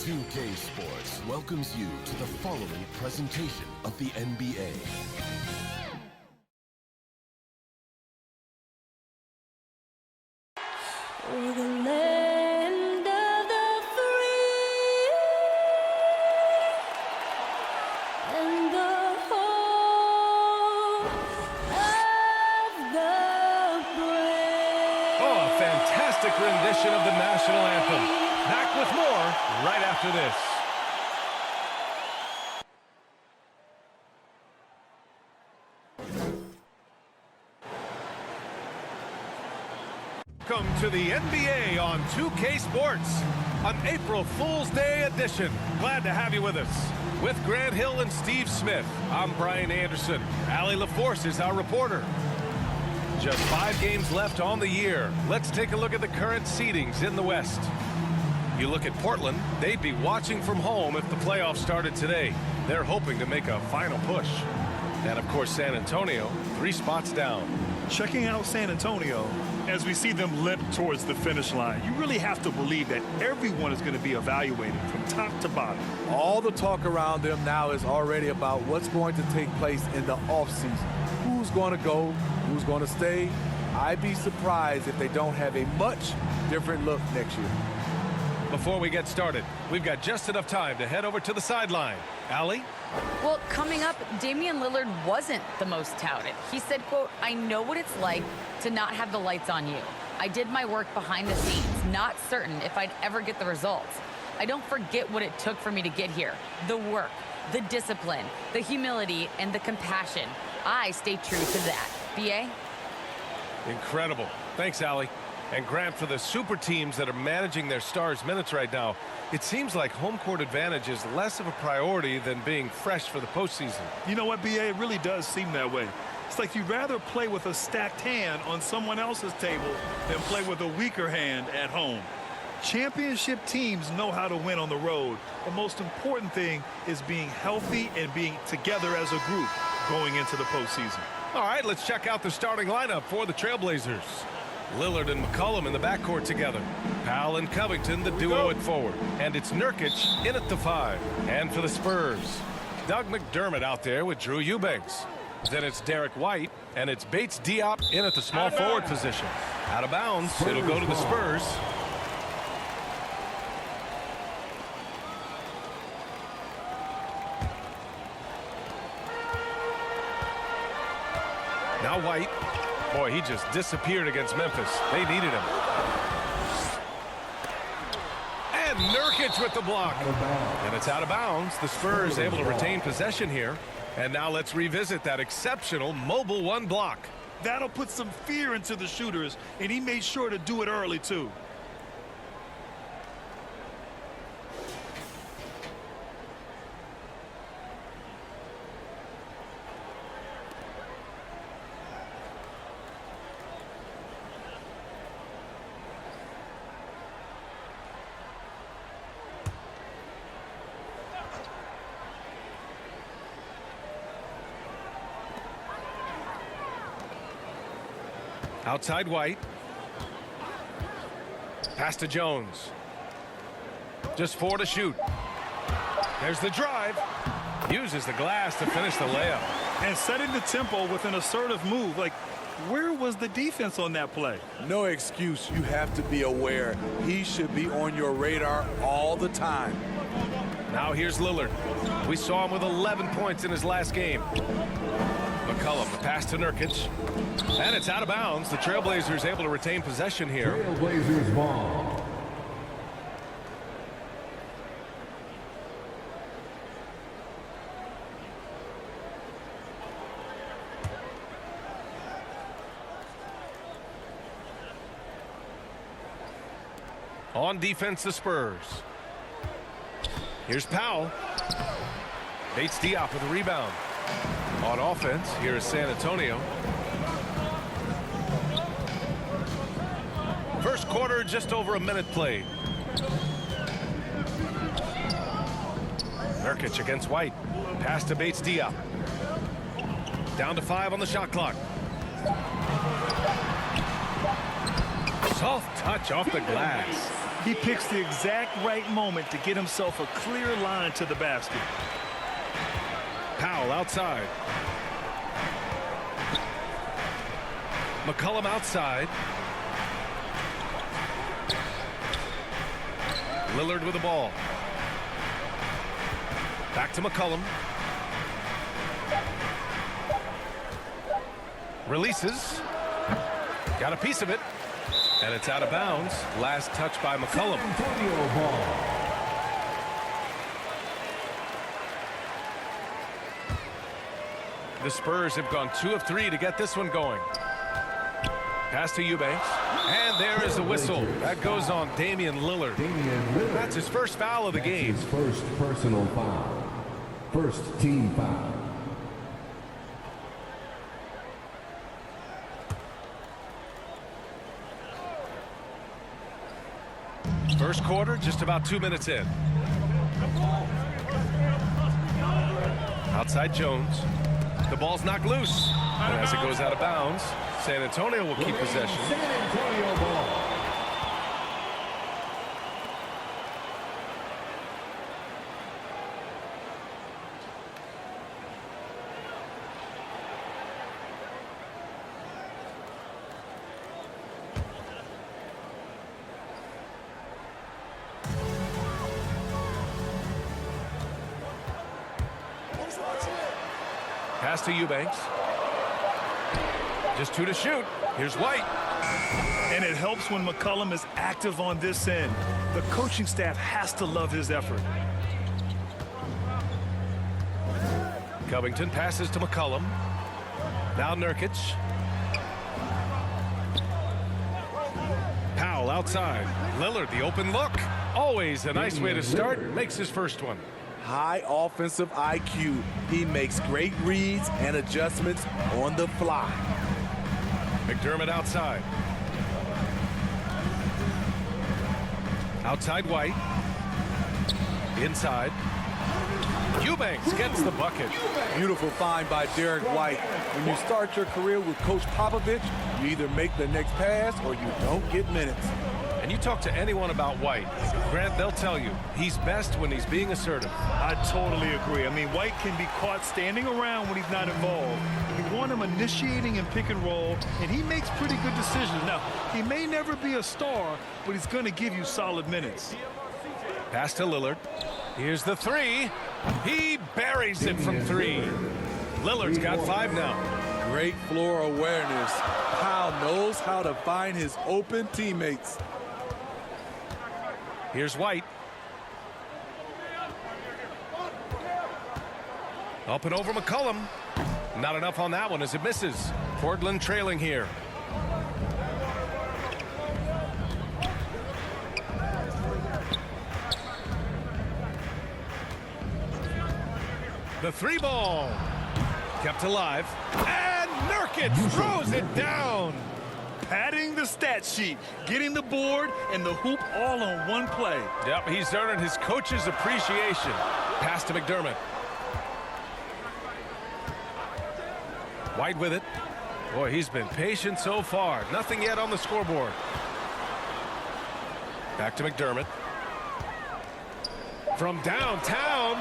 2K Sports welcomes you to the following presentation of the NBA. We're the land of the free and the home of the brave. Oh, a fantastic rendition of the national anthem. Back with more right after this. Welcome to the NBA on 2K Sports, an April Fool's Day edition. Glad to have you with us. With Grant Hill and Steve Smith, I'm Brian Anderson. Allie LaForce is our reporter. Just 5 games left on the year. Let's take a look at the current seedings in the West. You look at Portland, they'd be watching from home if the playoffs started today. They're hoping to make a final push. And of course, San Antonio, 3 spots down. Checking out San Antonio, as we see them limp towards the finish line, you really have to believe that everyone is going to be evaluated from top to bottom. All the talk around them now is already about what's going to take place in the offseason. Who's going to go? Who's going to stay? I'd be surprised if they don't have a much different look next year. Before we get started, we've got just enough time to head over to the sideline. Allie? Well, coming up, Damian Lillard wasn't the most touted. He said, quote, "I know what it's like to not have the lights on you. I did my work behind the scenes, not certain if I'd ever get the results. I don't forget what it took for me to get here. The work, the discipline, the humility, and the compassion. I stay true to that." B.A.? Incredible. Thanks, Allie. And Grant, for the super teams that are managing their stars' minutes right now, it seems like home court advantage is less of a priority than being fresh for the postseason. You know what, B.A.? It really does seem that way. It's like you'd rather play with a stacked hand on someone else's table than play with a weaker hand at home. Championship teams know how to win on the road. The most important thing is being healthy and being together as a group going into the postseason. All right, let's check out the starting lineup for the Trailblazers. Lillard and McCollum in the backcourt together. Powell and Covington, the duo at forward. And it's Nurkic in at the 5. And for the Spurs, Doug McDermott out there with Drew Eubanks. Then it's Derek White, and it's Bates-Diop in at the small forward position. Out of bounds, it'll go to the Spurs. Now White. Boy, he just disappeared against Memphis. They needed him. And Nurkic with the block. And it's out of bounds. The Spurs able to retain possession here. And now let's revisit that exceptional mobile 1 block. That'll put some fear into the shooters, and he made sure to do it early, too. Outside White. Pass to Jones. Just 4 to shoot. There's the drive. Uses the glass to finish the layup. And setting the tempo with an assertive move. Like, where was the defense on that play? No excuse. You have to be aware. He should be on your radar all the time. Now here's Lillard. We saw him with 11 points in his last game. McCollum, the pass to Nurkic. And it's out of bounds. The Trailblazers able to retain possession here. Trailblazers ball. On defense, the Spurs. Here's Powell. Bates-Diop with a rebound. On offense, here is San Antonio. First quarter, just over a minute played. Nurkic against White. Pass to Bates-Diop. Down to 5 on the shot clock. Soft touch off the glass. He picks the exact right moment to get himself a clear line to the basket. Powell outside. McCollum outside. Lillard with the ball. Back to McCollum. Releases. Got a piece of it. And it's out of bounds. Last touch by McCollum. The Spurs have gone 2 of 3 to get this one going. Pass to Eubanks. And there is the whistle. That goes on Damian Lillard. That's his first foul of the game. His first personal foul. First team foul. First quarter, just about 2 minutes in. Outside Jones. The ball's knocked loose. And as it goes out of bounds, San Antonio will keep possession. San Antonio ball. Pass to Eubanks. Just 2 to shoot. Here's White. And it helps when McCollum is active on this end. The coaching staff has to love his effort. Covington passes to McCollum. Now Nurkic. Powell outside. Lillard, the open look. Always a nice way to start. Makes his first one. High offensive IQ. He makes great reads and adjustments on the fly. McDermott outside. Outside White. Inside. Eubanks gets the bucket. Beautiful find by Derek White. When you start your career with Coach Popovich, you either make the next pass or you don't get minutes. And you talk to anyone about White, Grant, they'll tell you he's best when he's being assertive. I totally agree. I mean, White can be caught standing around when he's not involved. You want him initiating and pick and roll, and he makes pretty good decisions. Now, he may never be a star, but he's going to give you solid minutes. Pass to Lillard. Here's the 3. He buries it from 3. Lillard's got 5 now. Great floor awareness. Powell knows how to find his open teammates. Here's White. Up and over McCollum. Not enough on that one as it misses. Portland trailing here. The 3 ball. Kept alive. And Nurkic throws it down. Padding the stat sheet, getting the board and the hoop all on one play. Yep, he's earning his coach's appreciation. Pass to McDermott. White with it. Boy, he's been patient so far. Nothing yet on the scoreboard. Back to McDermott. From downtown.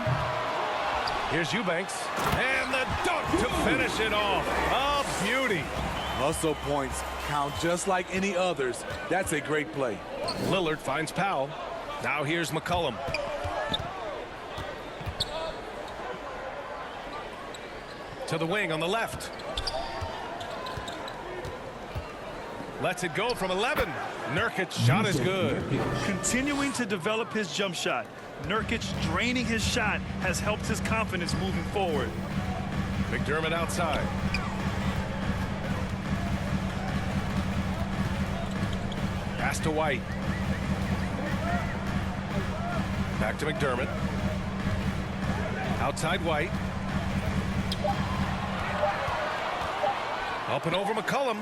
Here's Eubanks. And the dunk to finish it off. A beauty. Hustle points count just like any others. That's a great play. Lillard finds Powell. Now here's McCollum. To the wing on the left. Lets it go from 11. Nurkic's shot is good. Continuing to develop his jump shot. Nurkic draining his shot has helped his confidence moving forward. McDermott outside. Pass to White. Back to McDermott. Outside White. Up and over McCollum.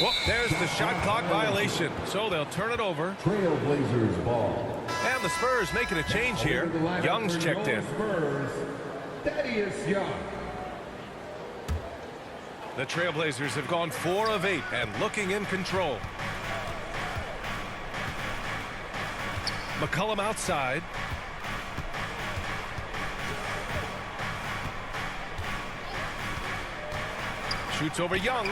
Whoop, there's the shot clock violation. So they'll turn it over. Trailblazers ball. And the Spurs making a change here. Young's checked in. Spurs, Thaddeus Young. The Trailblazers have gone 4 of 8 and looking in control. McCollum outside. Shoots over Young.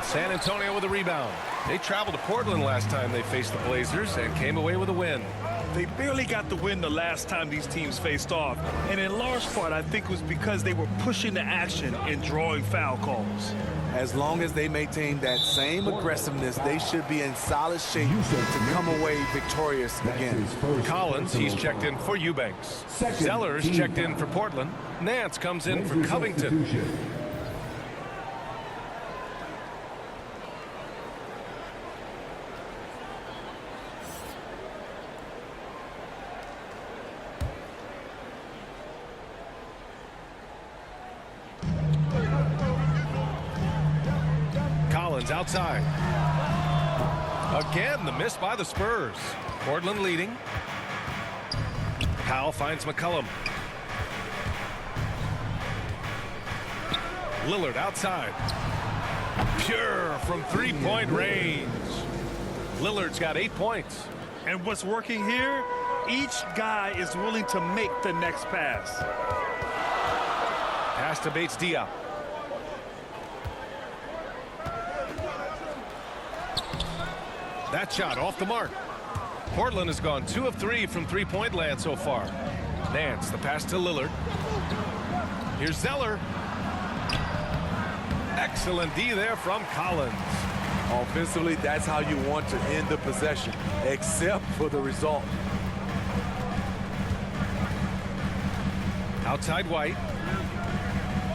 San Antonio with a rebound. They traveled to Portland last time they faced the Blazers and came away with a win. They barely got the win the last time these teams faced off, and in large part I think it was because they were pushing the action and drawing foul calls. As long as they maintain that same aggressiveness, they should be in solid shape to come away victorious again. Collins, he's checked in for Eubanks. Zeller's checked in for Portland. Nance comes in for Covington. Collins outside. Again, the miss by the Spurs. Portland leading. Powell finds McCollum. Lillard outside. Pure from three-point range. Lillard's got 8 points. And what's working here, each guy is willing to make the next pass. Pass to bates-diop. That shot off the mark. Portland has gone 2 of 3 from three-point land so far. Nance, the pass to Lillard. Here's Zeller. Excellent D there from Collins. Offensively, that's how you want to end the possession, except for the result. Outside White.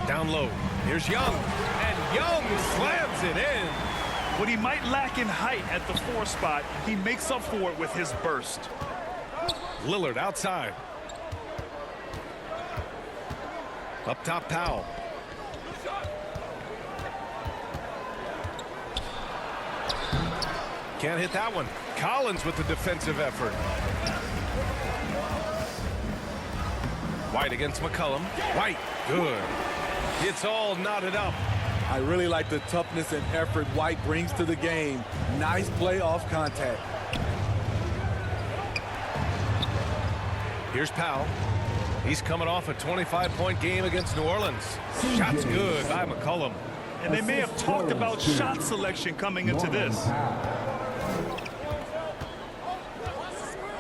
Down low. Here's Young. And Young slams it in. What he might lack in height at the 4 spot, he makes up for it with his burst. Lillard outside. Up top, Powell. Can't hit that one. Collins with the defensive effort. White against McCollum. White, good. It's all knotted up. I really like the toughness and effort White brings to the game. Nice play off contact. Here's Powell. He's coming off a 25-point game against New Orleans. Shot's good by McCollum. And they may have talked about shot selection coming into this.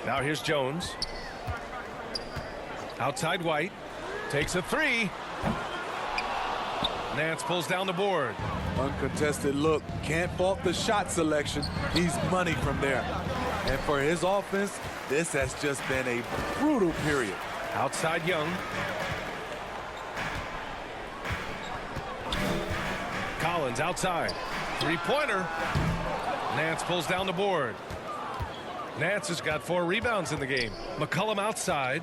Now here's Jones. Outside White. Takes a 3. Nance pulls down the board. Uncontested look. Can't fault the shot selection. He's money from there. And for his offense, this has just been a brutal period. Outside Young. Collins outside. Three-pointer. Nance pulls down the board. Nance has got 4 rebounds in the game. McCollum outside.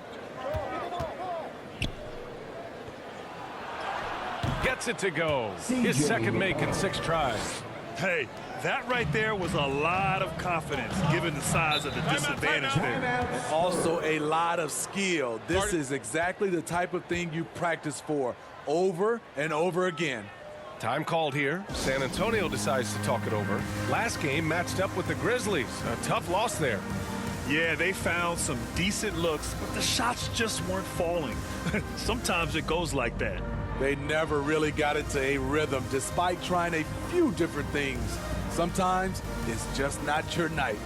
Gets it to go. His second make in 6 tries. Hey, that right there was a lot of confidence given the size of the disadvantage there. And also a lot of skill. This is exactly the type of thing you practice for over and over again. Time called here. San Antonio decides to talk it over. Last game matched up with the Grizzlies. A tough loss there. Yeah, they found some decent looks, but the shots just weren't falling. Sometimes it goes like that. They never really got into a rhythm despite trying a few different things. Sometimes it's just not your night.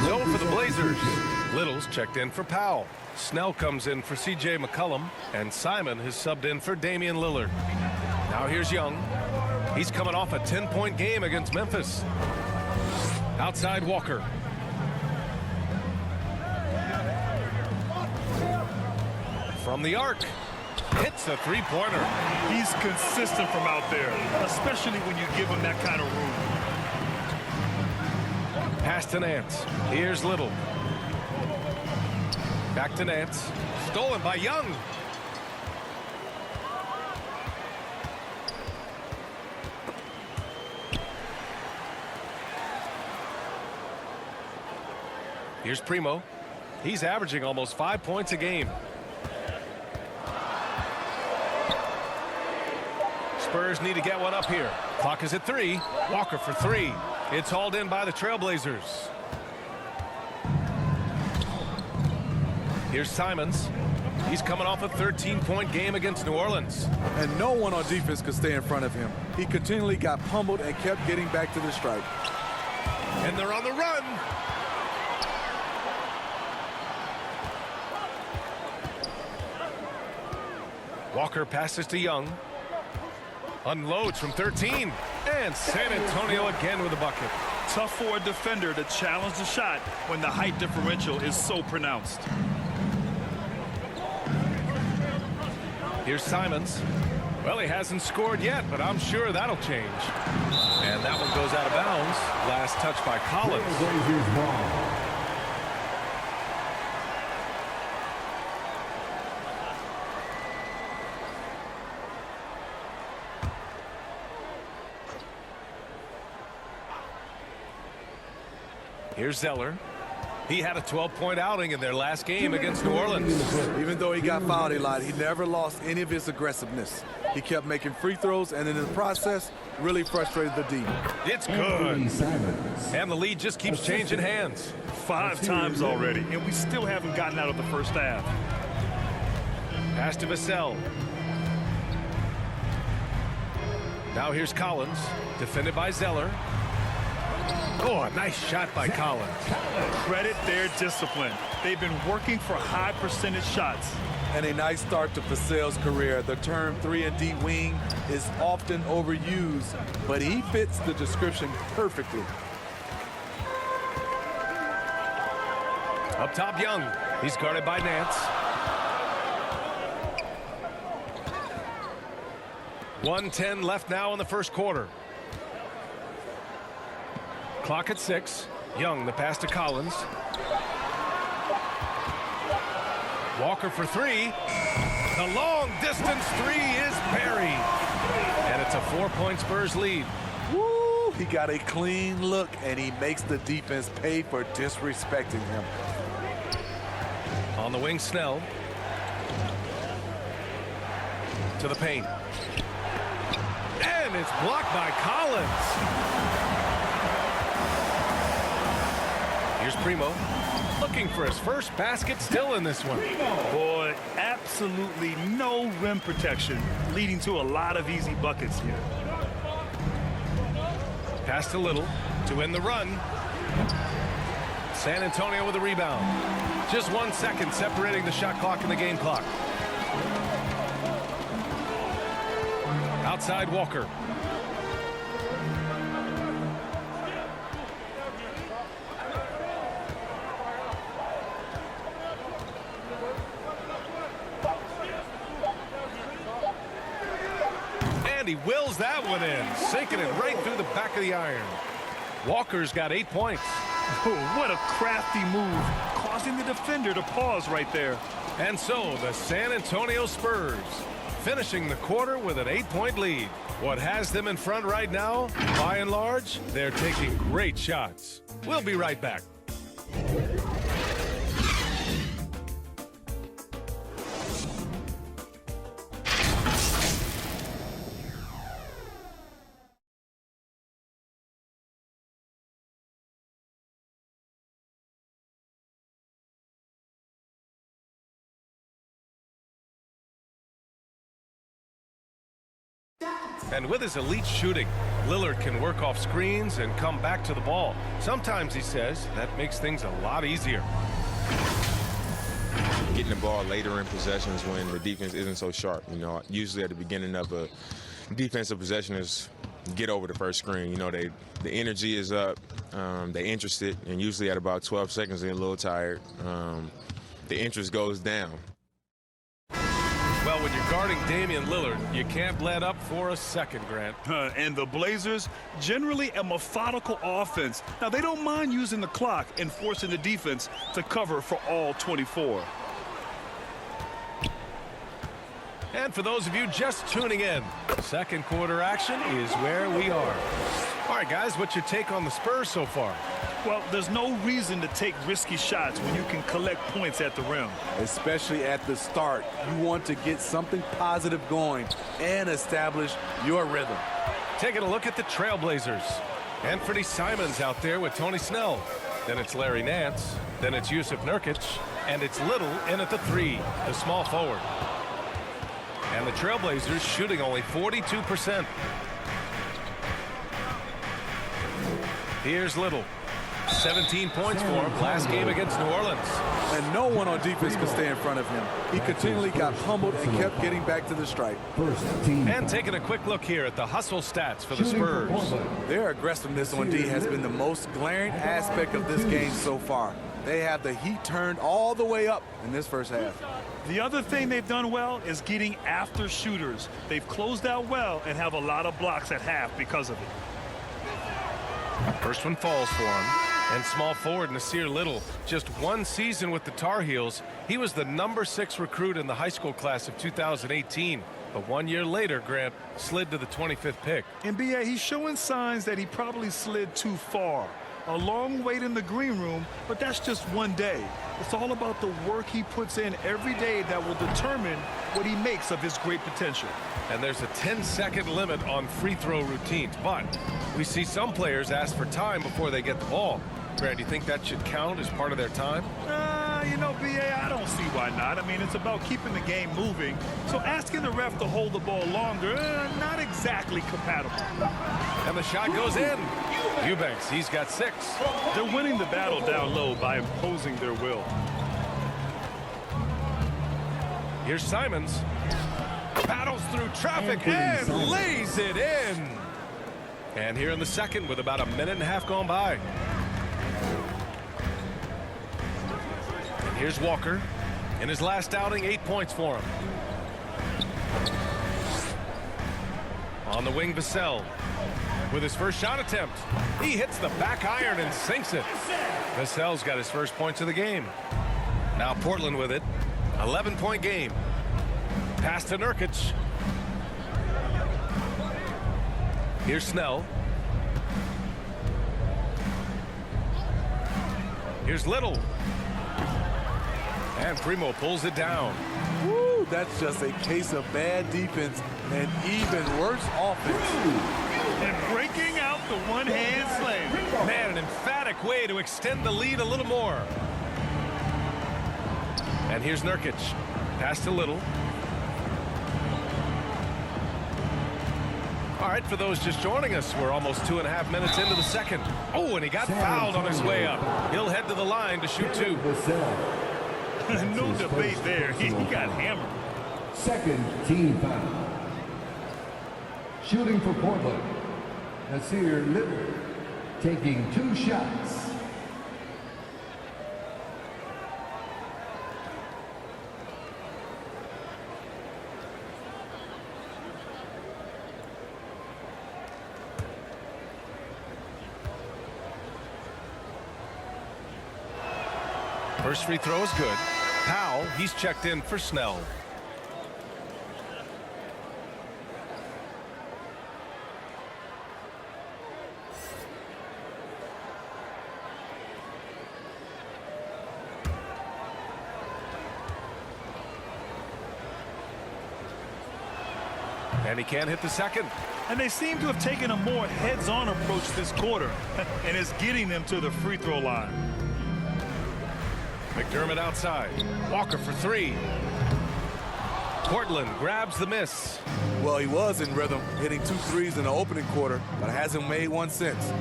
So for the Blazers, Little's checked in for Powell. Snell comes in for C.J. McCollum, and Simon has subbed in for Damian Lillard. Now here's Young. He's coming off a 10-point game against Memphis. Outside Walker. From the arc. hits a three-pointer. He's consistent from out there, especially when you give him that kind of room. Pass to Nance. Here's Little. Back to Nance. Stolen by Young. Here's Primo. He's averaging almost 5 points a game. Spurs need to get one up here. Clock is at 3. Walker for 3. It's hauled in by the Trailblazers. Here's Simons. He's coming off a 13-point game against New Orleans. And no one on defense could stay in front of him. He continually got pummeled and kept getting back to the stripe. And they're on the run. Walker passes to Young. Unloads from 13. And San Antonio again with a bucket. Tough for a defender to challenge the shot when the height differential is so pronounced. Here's Simons. Well, he hasn't scored yet, but I'm sure that'll change. And that one goes out of bounds. Last touch by Collins. Here's Zeller. He had a 12-point outing in their last game against New Orleans. Even though he got fouled a lot, he never lost any of his aggressiveness. He kept making free throws, and in the process, really frustrated the D. It's good. And the lead just keeps changing hands. 5 times already, and we still haven't gotten out of the first half. Pass to Vassell. Now here's Collins, defended by Zeller. Oh, a nice shot by Collins. Credit their discipline. They've been working for high percentage shots. And a nice start to Vassell's career. The term 3-and-D wing is often overused, but he fits the description perfectly. Up top, Young. He's guarded by Nance. 1:10 left now in the first quarter. Clock at 6. Young, the pass to Collins. Walker for 3. The long distance 3 is buried. And it's a 4-point Spurs lead. Woo! He got a clean look, and he makes the defense pay for disrespecting him. On the wing, Snell. To the paint. And it's blocked by Collins. Here's Primo, looking for his first basket, still in this one. Boy, absolutely no rim protection, leading to a lot of easy buckets here. Pass to Little to win the run. San Antonio with a rebound. Just 1 second separating the shot clock and the game clock. Outside Walker. And he wills that one in, sinking it right through the back of the iron. Walker's got 8 points. Oh, what a crafty move, causing the defender to pause right there. And so the San Antonio Spurs finishing the quarter with an 8-point lead. What has them in front right now, by and large, they're taking great shots. We'll be right back. And with his elite shooting, Lillard can work off screens and come back to the ball. Sometimes, he says, that makes things a lot easier. Getting the ball later in possessions when the defense isn't so sharp. You know, usually at the beginning of a defensive possession is get over the first screen. You know, the energy is up, they're interested, and usually at about 12 seconds they're a little tired. The interest goes down. Well, when when you're guarding Damian Lillard, you can't let up for a second, Grant. And the Blazers, generally a methodical offense. Now, they don't mind using the clock and forcing the defense to cover for all 24. And for those of you just tuning in, second quarter action is where we are. All right, guys, what's your take on the Spurs so far? Well, there's no reason to take risky shots when you can collect points at the rim. Especially at the start. You want to get something positive going and establish your rhythm. Taking a look at the Trailblazers. Anthony Simons out there with Tony Snell. Then it's Larry Nance. Then it's Yusuf Nurkic. And it's Little in at the 3, the small forward. And the Trailblazers shooting only 42%. Here's Little. 17 points for him last game against New Orleans. And no one on defense could stay in front of him. He continually got humbled and kept getting back to the stripe. And taking a quick look here at the hustle stats for the Spurs. Their aggressiveness on D has been the most glaring aspect of this game so far. They have the heat turned all the way up in this first half. The other thing they've done well is getting after shooters. They've closed out well and have a lot of blocks at half because of it. First one falls for him. And small forward Nasir Little, just one season with the Tar Heels. He was the number 6 recruit in the high school class of 2018. But 1 year later, Grant slid to the 25th pick. And B.A., he's showing signs that he probably slid too far. A long wait in the green room, but that's just one day. It's all about the work he puts in every day that will determine what he makes of his great potential. And there's a 10-second limit on free throw routines, but we see some players ask for time before they get the ball. Grant, do you think that should count as part of their time? You know, B.A., I don't see why not. I mean, it's about keeping the game moving. So asking the ref to hold the ball longer, not exactly compatible. And the shot goes in. Eubanks, he's got 6. They're winning the battle down low by imposing their will. Here's Simons. Battles through traffic and lays it in. And here in the second with about a minute and a half gone by. And here's Walker. In his last outing, 8 points for him. On the wing, Vassell. With his first shot attempt, he hits the back iron and sinks it. Vassell's got his first points of the game. Now Portland with it. 11-point game. Pass to Nurkic. Here's Snell. Here's Little. And Primo pulls it down. Woo, that's just a case of bad defense and even worse offense. And breaking out the one-hand slam. Man, an emphatic way to extend the lead a little more. And here's Nurkic. Pass to Little. All right, for those just joining us, we're almost 2.5 minutes into the second. Oh, and he got fouled on his way up. He'll head to the line to shoot 2. No debate there. He got hammered. Second team foul. Shooting for Portland, Nasir Little, taking 2 shots. First free throw is good. Powell, he's checked in for Snell. And he can't hit the second. And they seem to have taken a more heads-on approach this quarter, and it's getting them to the free throw line. McDermott outside. Walker for 3. Portland grabs the miss. Well, he was in rhythm, hitting 2 threes in the opening quarter, but hasn't made one since.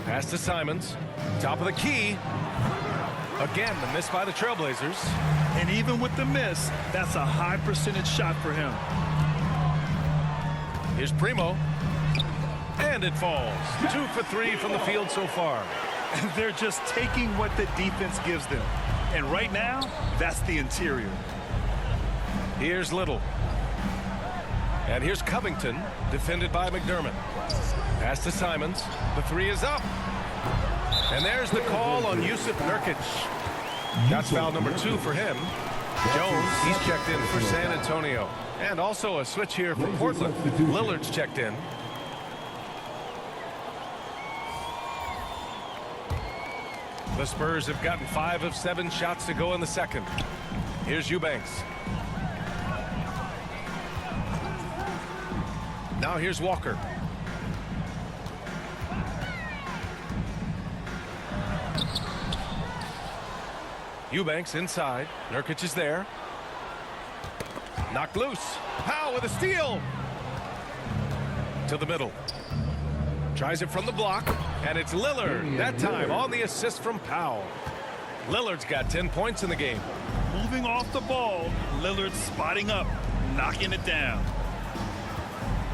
Pass to Simons. Top of the key. Again, the miss by the Trailblazers. And even with the miss, that's a high percentage shot for him. Here's Primo. And it falls. 2 for 3 from the field so far. They're just taking what the defense gives them. And right now, that's the interior. Here's Little. And here's Covington, defended by McDermott. Pass to Simons. The three is up. And there's the call on Yusuf Nurkic. That's foul number 2 for him. Jones, he's checked in for San Antonio. And also a switch here for Portland. Lillard's checked in. The Spurs have gotten 5 of 7 shots to go in the second. Here's Eubanks. Now here's Walker. Eubanks inside. Nurkic is there. Knocked loose. Powell with a steal. To the middle. Tries it from the block. And it's Lillard. That time on the assist from Powell. Lillard's got 10 points in the game. Moving off the ball, Lillard spotting up, knocking it down.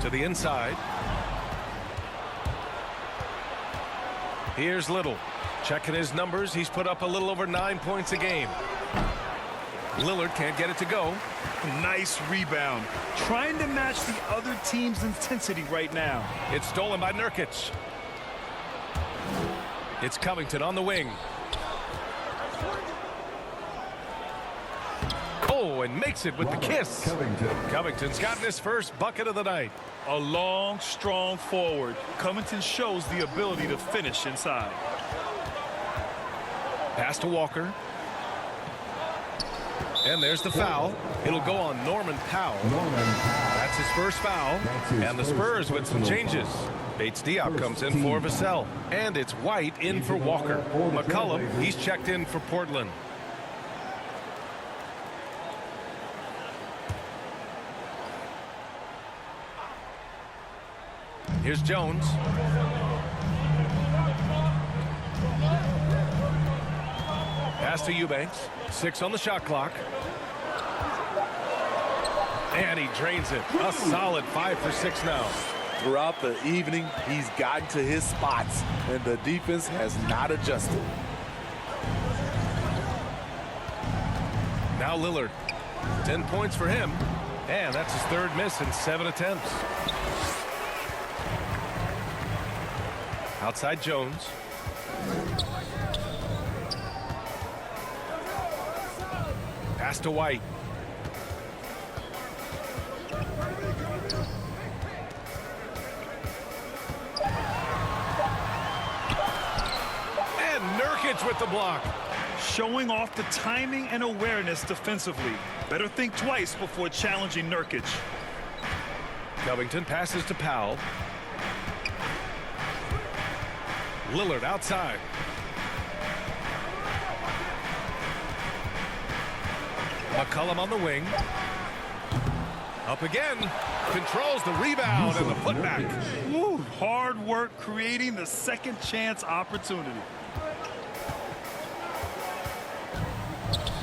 To the inside. Here's Little. Checking his numbers. He's put up a little over 9 points a game. Lillard can't get it to go. Nice rebound. Trying to match the other team's intensity right now. It's stolen by Nurkic. It's Covington on the wing. Oh, and makes it with the kiss. Covington's gotten his first bucket of the night. A long, strong forward. Covington shows the ability to finish inside. Pass to Walker. And there's the foul. It'll go on Norman Powell. That's his first foul. And the Spurs with some changes. Bates-Diop comes in for Vassell. And it's White in for Walker. McCollum, he's checked in for Portland. Here's Jones. Pass to Eubanks. 6 on the shot clock. And he drains it. A solid 5 for 6 now. Throughout the evening, he's gotten to his spots, and the defense has not adjusted. Now Lillard. 10 points for him. And that's his 3rd miss in 7 attempts. Outside Jones. Pass to White. And Nurkic with the block. Showing off the timing and awareness defensively. Better think twice before challenging Nurkic. Covington passes to Powell. Lillard outside. McCollum on the wing. Up again. Controls the rebound and the putback. Woo, hard work creating the second chance opportunity.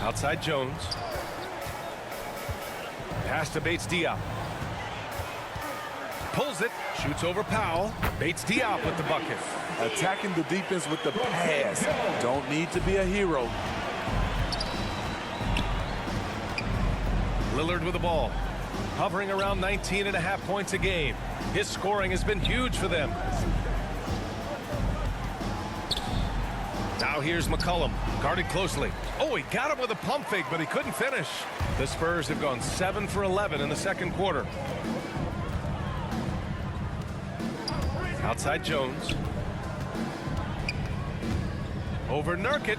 Outside Jones. Pass to Bates-Diop. Pulls it. Shoots over Powell. Bates-Diop with the bucket. Attacking the defense with the pass. Don't need to be a hero. Lillard with the ball. Hovering around 19.5 points a game. His scoring has been huge for them. Now here's McCollum. Guarded closely. Oh, he got him with a pump fake, but he couldn't finish. The Spurs have gone 7 for 11 in the second quarter. Outside Jones. Over Nurkic.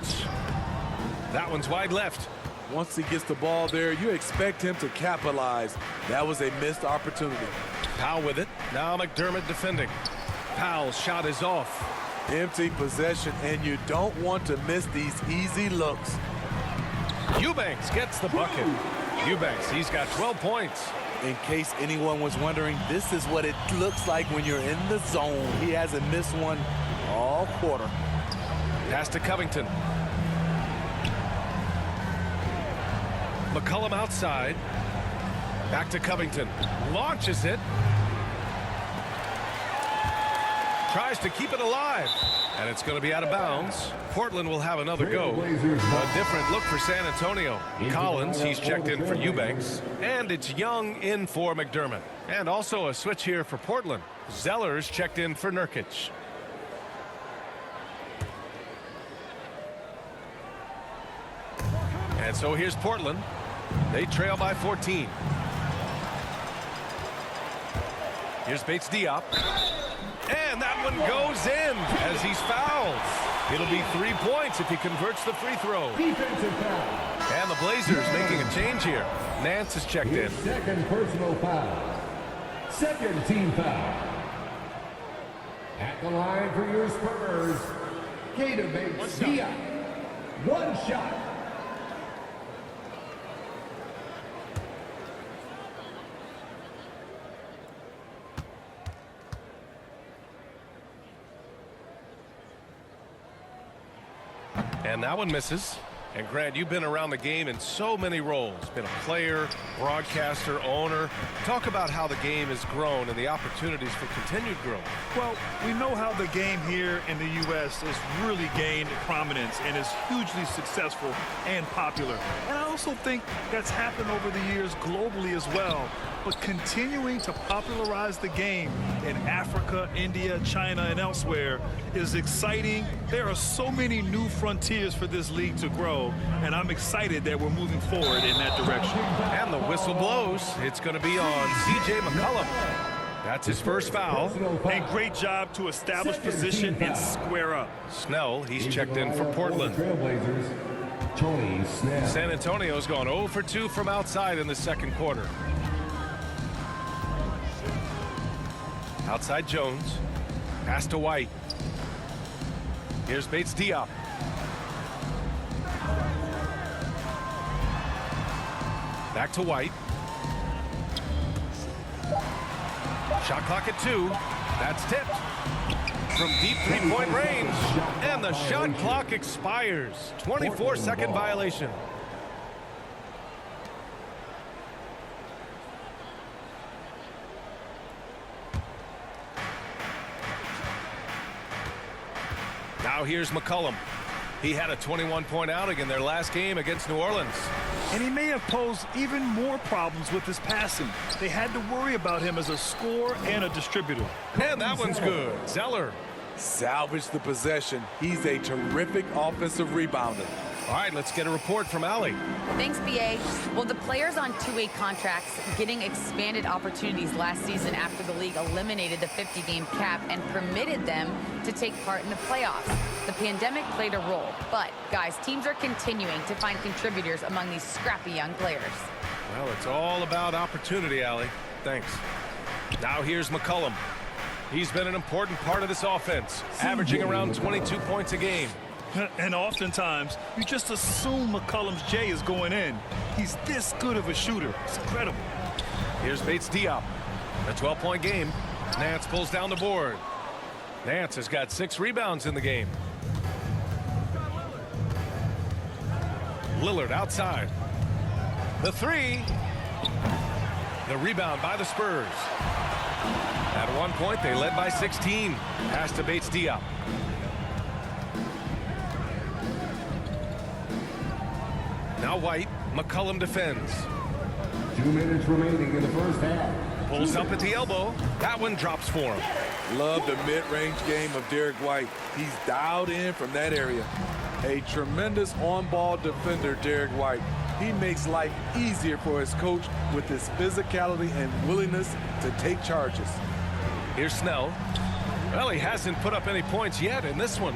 That one's wide left. Once he gets the ball there, you expect him to capitalize. That was a missed opportunity. Powell with it. Now McDermott defending. Powell's shot is off. Empty possession, and you don't want to miss these easy looks. Eubanks gets the bucket. Eubanks, he's got 12 points. In case anyone was wondering, this is what it looks like when you're in the zone. He hasn't missed one all quarter. Pass to Covington. McCollum outside. Back to Covington. Launches it. Tries to keep it alive. And it's going to be out of bounds. Portland will have another go. A different look for San Antonio. Collins, he's checked in for Eubanks. And it's Young in for McDermott. And also a switch here for Portland. Zeller's checked in for Nurkic. And so here's Portland. They trail by 14. Here's Bates-Diop. And that one goes in as he's fouled. It'll be 3 points if he converts the free throw. Defensive foul. And the Blazers making a change here. Nance is checked in. Second personal foul. Second team foul. At the line for your Spurs, bates-diop. One shot. And that one misses. And Grant, you've been around the game in so many roles. Been a player, broadcaster, owner. Talk about how the game has grown and the opportunities for continued growth. Well, we know how the game here in the U.S. has really gained prominence and is hugely successful and popular. And I also think that's happened over the years globally as well. But continuing to popularize the game in Africa, India, China, and elsewhere is exciting. There are so many new frontiers for this league to grow, and I'm excited that we're moving forward in that direction. And the whistle blows. It's going to be on C.J. McCollum. That's his first foul. And great job to establish position and square up. Snell, he's checked in for Portland. San Antonio's gone 0 for 2 from outside in the second quarter. Outside Jones. Pass to White. Here's Bates-Diop. Back to White. Shot clock at 2. That's tipped. From deep three-point range. And the shot clock expires. 24-second violation. Now here's McCollum. He had a 21-point outing in their last game against New Orleans. And he may have posed even more problems with his passing. They had to worry about him as a scorer and a distributor. And that one's good. Zeller. Salvage the possession. He's a terrific offensive rebounder. All right, let's get a report from Allie. Thanks, BA. Well, the players on two-way contracts getting expanded opportunities last season after the league eliminated the 50-game cap and permitted them to take part in the playoffs. The pandemic played a role, but, guys, teams are continuing to find contributors among these scrappy young players. Well, it's all about opportunity, Allie. Thanks. Now here's McCollum. He's been an important part of this offense, averaging around 22 points a game. And oftentimes, you just assume McCollum's J is going in. He's this good of a shooter. It's incredible. Here's Bates-Diop. A 12-point game. Nance pulls down the board. Nance has got 6 rebounds in the game. Lillard outside. The 3. The rebound by the Spurs. At one point, they led by 16. Pass to Bates-Diop. Now White. McCollum defends. 2 minutes remaining in the first half. Pulls up at the elbow. That one drops for him. Love the mid-range game of Derek White. He's dialed in from that area. A tremendous on-ball defender, Derek White. He makes life easier for his coach with his physicality and willingness to take charges. Here's Snell. Well, he hasn't put up any points yet in this one.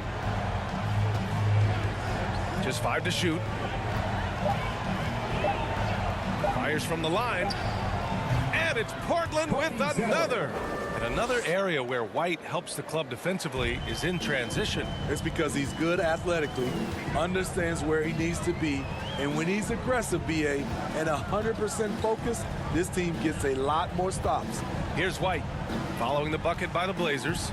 Just 5 to shoot. Fires from the line. And it's Portland with another. And another area where White helps the club defensively is in transition. It's because he's good athletically, understands where he needs to be, and when he's aggressive, BA, and 100% focused, this team gets a lot more stops. Here's White, following the bucket by the Blazers.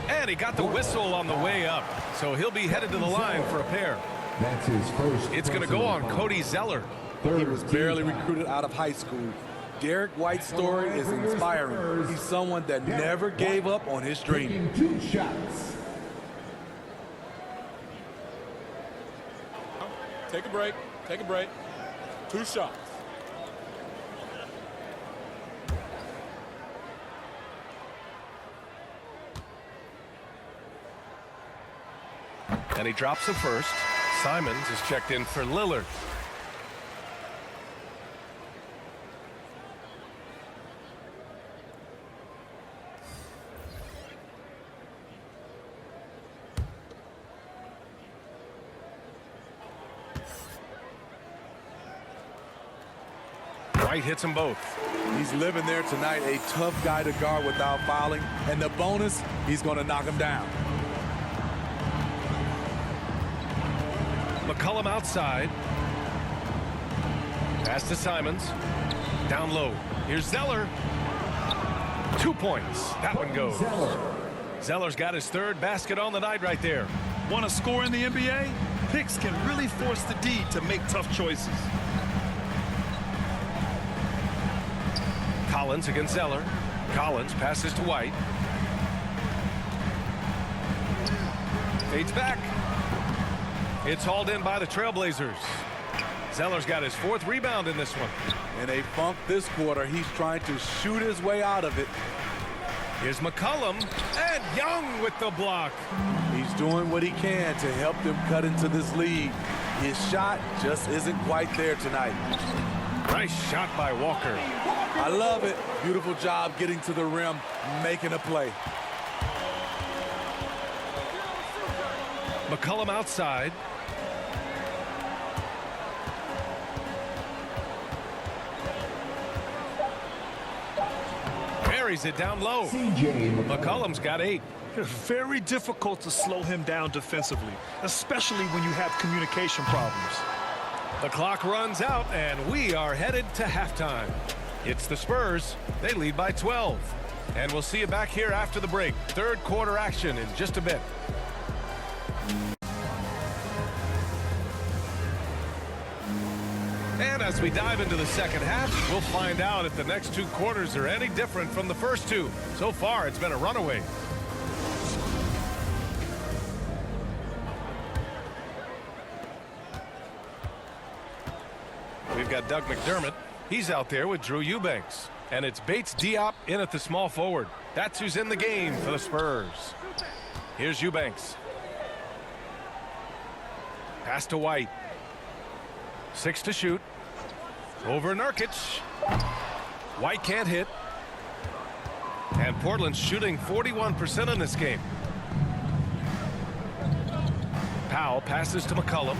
And he got the whistle on the way up, so he'll be headed to the line for a pair. That's his first. It's going to go on Cody Zeller. He was barely recruited out of high school. Derek White's story is inspiring. He's someone that never gave up on his dream. 2 shots. Take a break. Take a break. 2 shots. And he drops the first. Simons is checked in for Lillard. White hits them both. He's living there tonight, a tough guy to guard without fouling. And the bonus, he's going to knock him down. McCollum outside. Pass to Simons. Down low. Here's Zeller. 2 points. That one goes. Zeller's got his 3rd basket on the night right there. Want to score in the NBA? Picks can really force the D to make tough choices. Collins against Zeller. Collins passes to White. Fades back. It's hauled in by the Trailblazers. Zeller's got his 4th rebound in this one. In a funk this quarter, he's trying to shoot his way out of it. Here's McCollum, and Young with the block. He's doing what he can to help them cut into this lead. His shot just isn't quite there tonight. Nice shot by Walker. I love it. Beautiful job getting to the rim, making a play. McCollum outside. Buries it down low. McCollum's got 8. Very difficult to slow him down defensively, especially when you have communication problems. The clock runs out, and we are headed to halftime. It's the Spurs. They lead by 12. And we'll see you back here after the break. 3rd quarter action in just a bit. And as we dive into the second half, we'll find out if the next 2 quarters are any different from the first 2. So far, it's been a runaway. We've got Doug McDermott. He's out there with Drew Eubanks. And it's Bates-Diop in at the small forward. That's who's in the game for the Spurs. Here's Eubanks. Pass to White. 6 to shoot. Over Nurkic. White can't hit. And Portland's shooting 41% in this game. Powell passes to McCollum.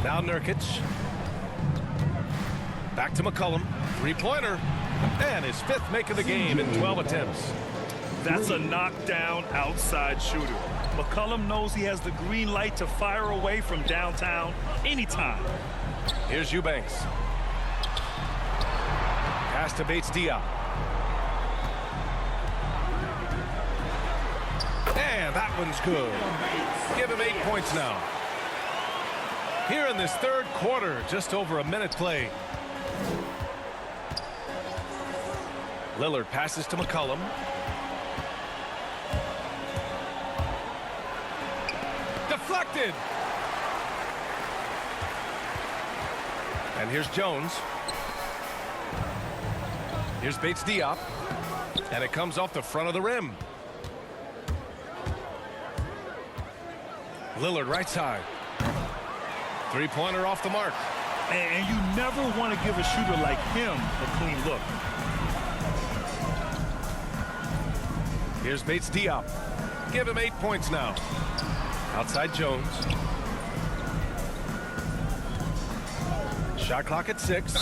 Now Nurkic. Back to McCollum. 3-pointer. And his 5th make of the game in 12 attempts. That's a knockdown outside shooter. McCollum knows he has the green light to fire away from downtown anytime. Here's Eubanks. Pass to Bates-Diop. And that one's good. Give him 8 points now. Here in this 3rd quarter, just over a minute played. Lillard passes to McCollum. Deflected. And here's Jones. Here's Bates-Diop. And it comes off the front of the rim. Lillard right side. 3-pointer off the mark. And you never want to give a shooter like him a clean look. Here's Bates-Diop. Give him 8 points now. Outside Jones. Shot clock at 6.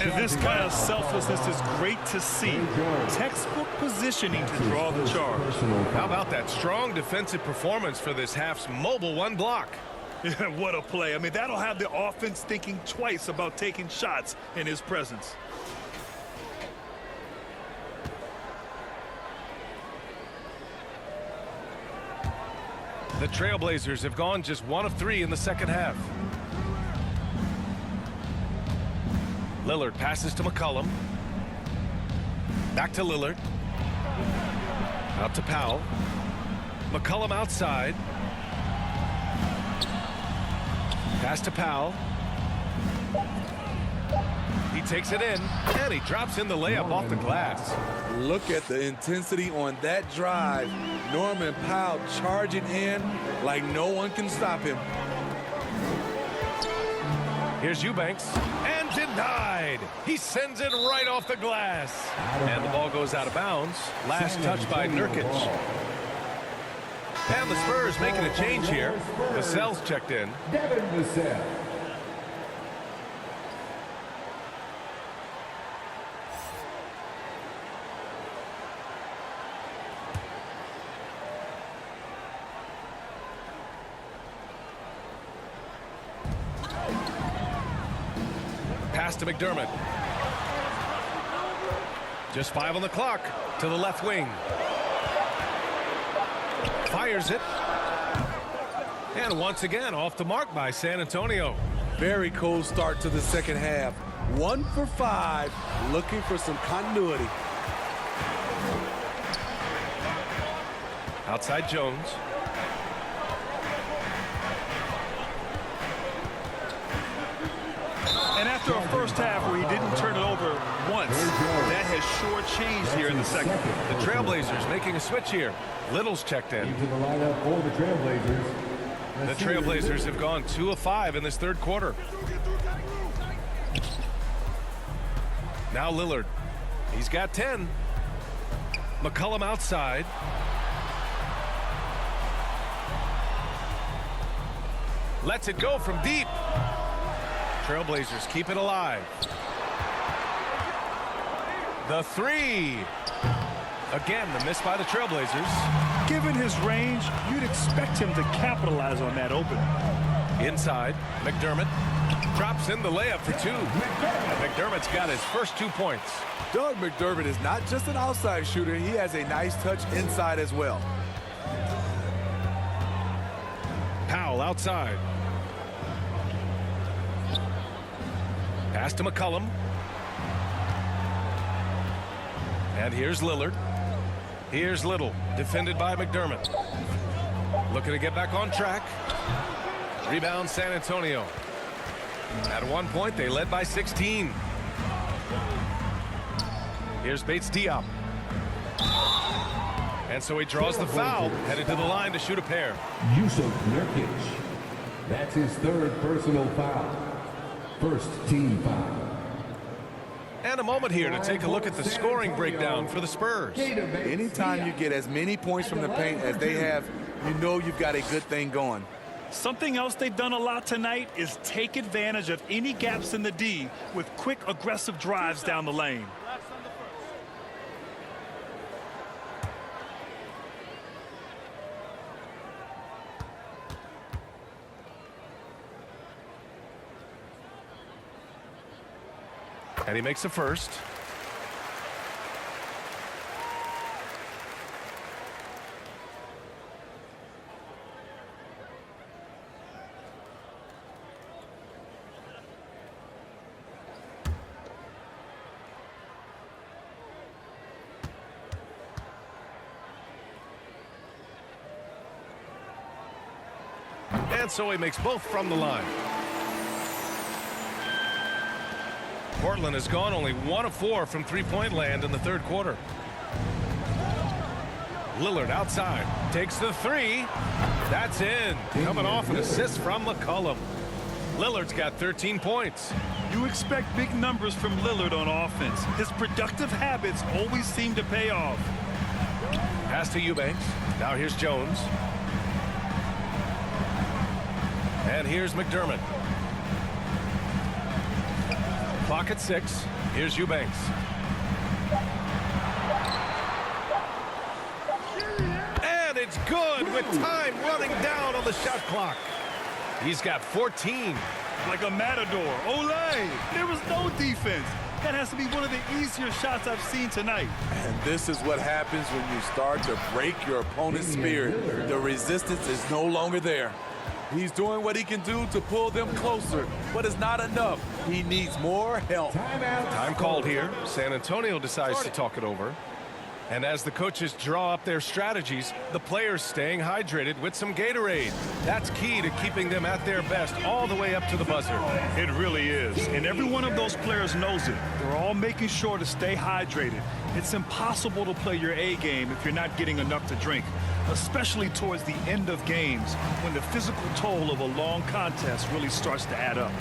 And this kind of selflessness is great to see. Textbook positioning to draw the charge. How about that strong defensive performance for this half's mobile 1 block? Yeah, what a play. I mean, that'll have the offense thinking twice about taking shots in his presence. The Trailblazers have gone just 1 of 3 in the second half. Lillard passes to McCollum. Back to Lillard. Out to Powell. McCollum outside. Pass to Powell. He takes it in, and he drops in the layup off the glass. Look at the intensity on that drive. Norman Powell charging in like no one can stop him. Here's Eubanks, and denied. He sends it right off the glass. And the ball goes out of bounds. Last touch by Nurkic. And the Spurs making a change here. Vassell's checked in. Devin Vassell. Pass to McDermott. Just 5 on the clock to the left wing. Fires it. And once again off the mark by San Antonio. Very cold start to the second half. 1 for 5, looking for some continuity. Outside Jones. And after a first half where he didn't turn it over once, that has short-changed here in the second. The Trailblazers making a switch here. Little's checked in. Into the lineup for the Trailblazers. The Trailblazers have gone 2 of 5 in this third quarter. Now Lillard. He's got 10. McCollum outside. Lets it go from deep. Trailblazers keep it alive. The three. Again, the miss by the Trailblazers. Given his range, you'd expect him to capitalize on that opening. Inside, McDermott drops in the layup for 2. And McDermott's got his first 2 points. Doug McDermott is not just an outside shooter. He has a nice touch inside as well. Powell outside. Pass to McCollum. And here's Lillard. Here's Little, defended by McDermott. Looking to get back on track. Rebound San Antonio. At one point, they led by 16. Here's Bates-Diop. And so he draws the foul, headed to the line to shoot a pair. Yusuf Nurkic. That's his 3rd personal foul. First team foul. And a moment here to take a look at the scoring breakdown for the Spurs. Anytime you get as many points from the paint as they have, you know you've got a good thing going. Something else they've done a lot tonight is take advantage of any gaps in the D with quick, aggressive drives down the lane. And he makes the first. And so he makes both from the line. Portland has gone only 1 of 4 from three-point land in the third quarter. Lillard outside, takes the 3. That's in. Coming off an assist from McCollum. Lillard's got 13 points. You expect big numbers from Lillard on offense. His productive habits always seem to pay off. Pass to Eubanks. Now here's Jones. And here's McDermott. Clock at 6. Here's Eubanks. And it's good with time running down on the shot clock. He's got 14. Like a matador. Olay! There was no defense. That has to be one of the easier shots I've seen tonight. And this is what happens when you start to break your opponent's spirit. The resistance is no longer there. He's doing what he can do to pull them closer, but it's not enough. He needs more help. Time called here. San Antonio decides to talk it over. And as the coaches draw up their strategies, the players staying hydrated with some Gatorade. That's key to keeping them at their best all the way up to the buzzer. It really is. And every one of those players knows it. They're all making sure to stay hydrated. It's impossible to play your A game if you're not getting enough to drink, especially towards the end of games when the physical toll of a long contest really starts to add up.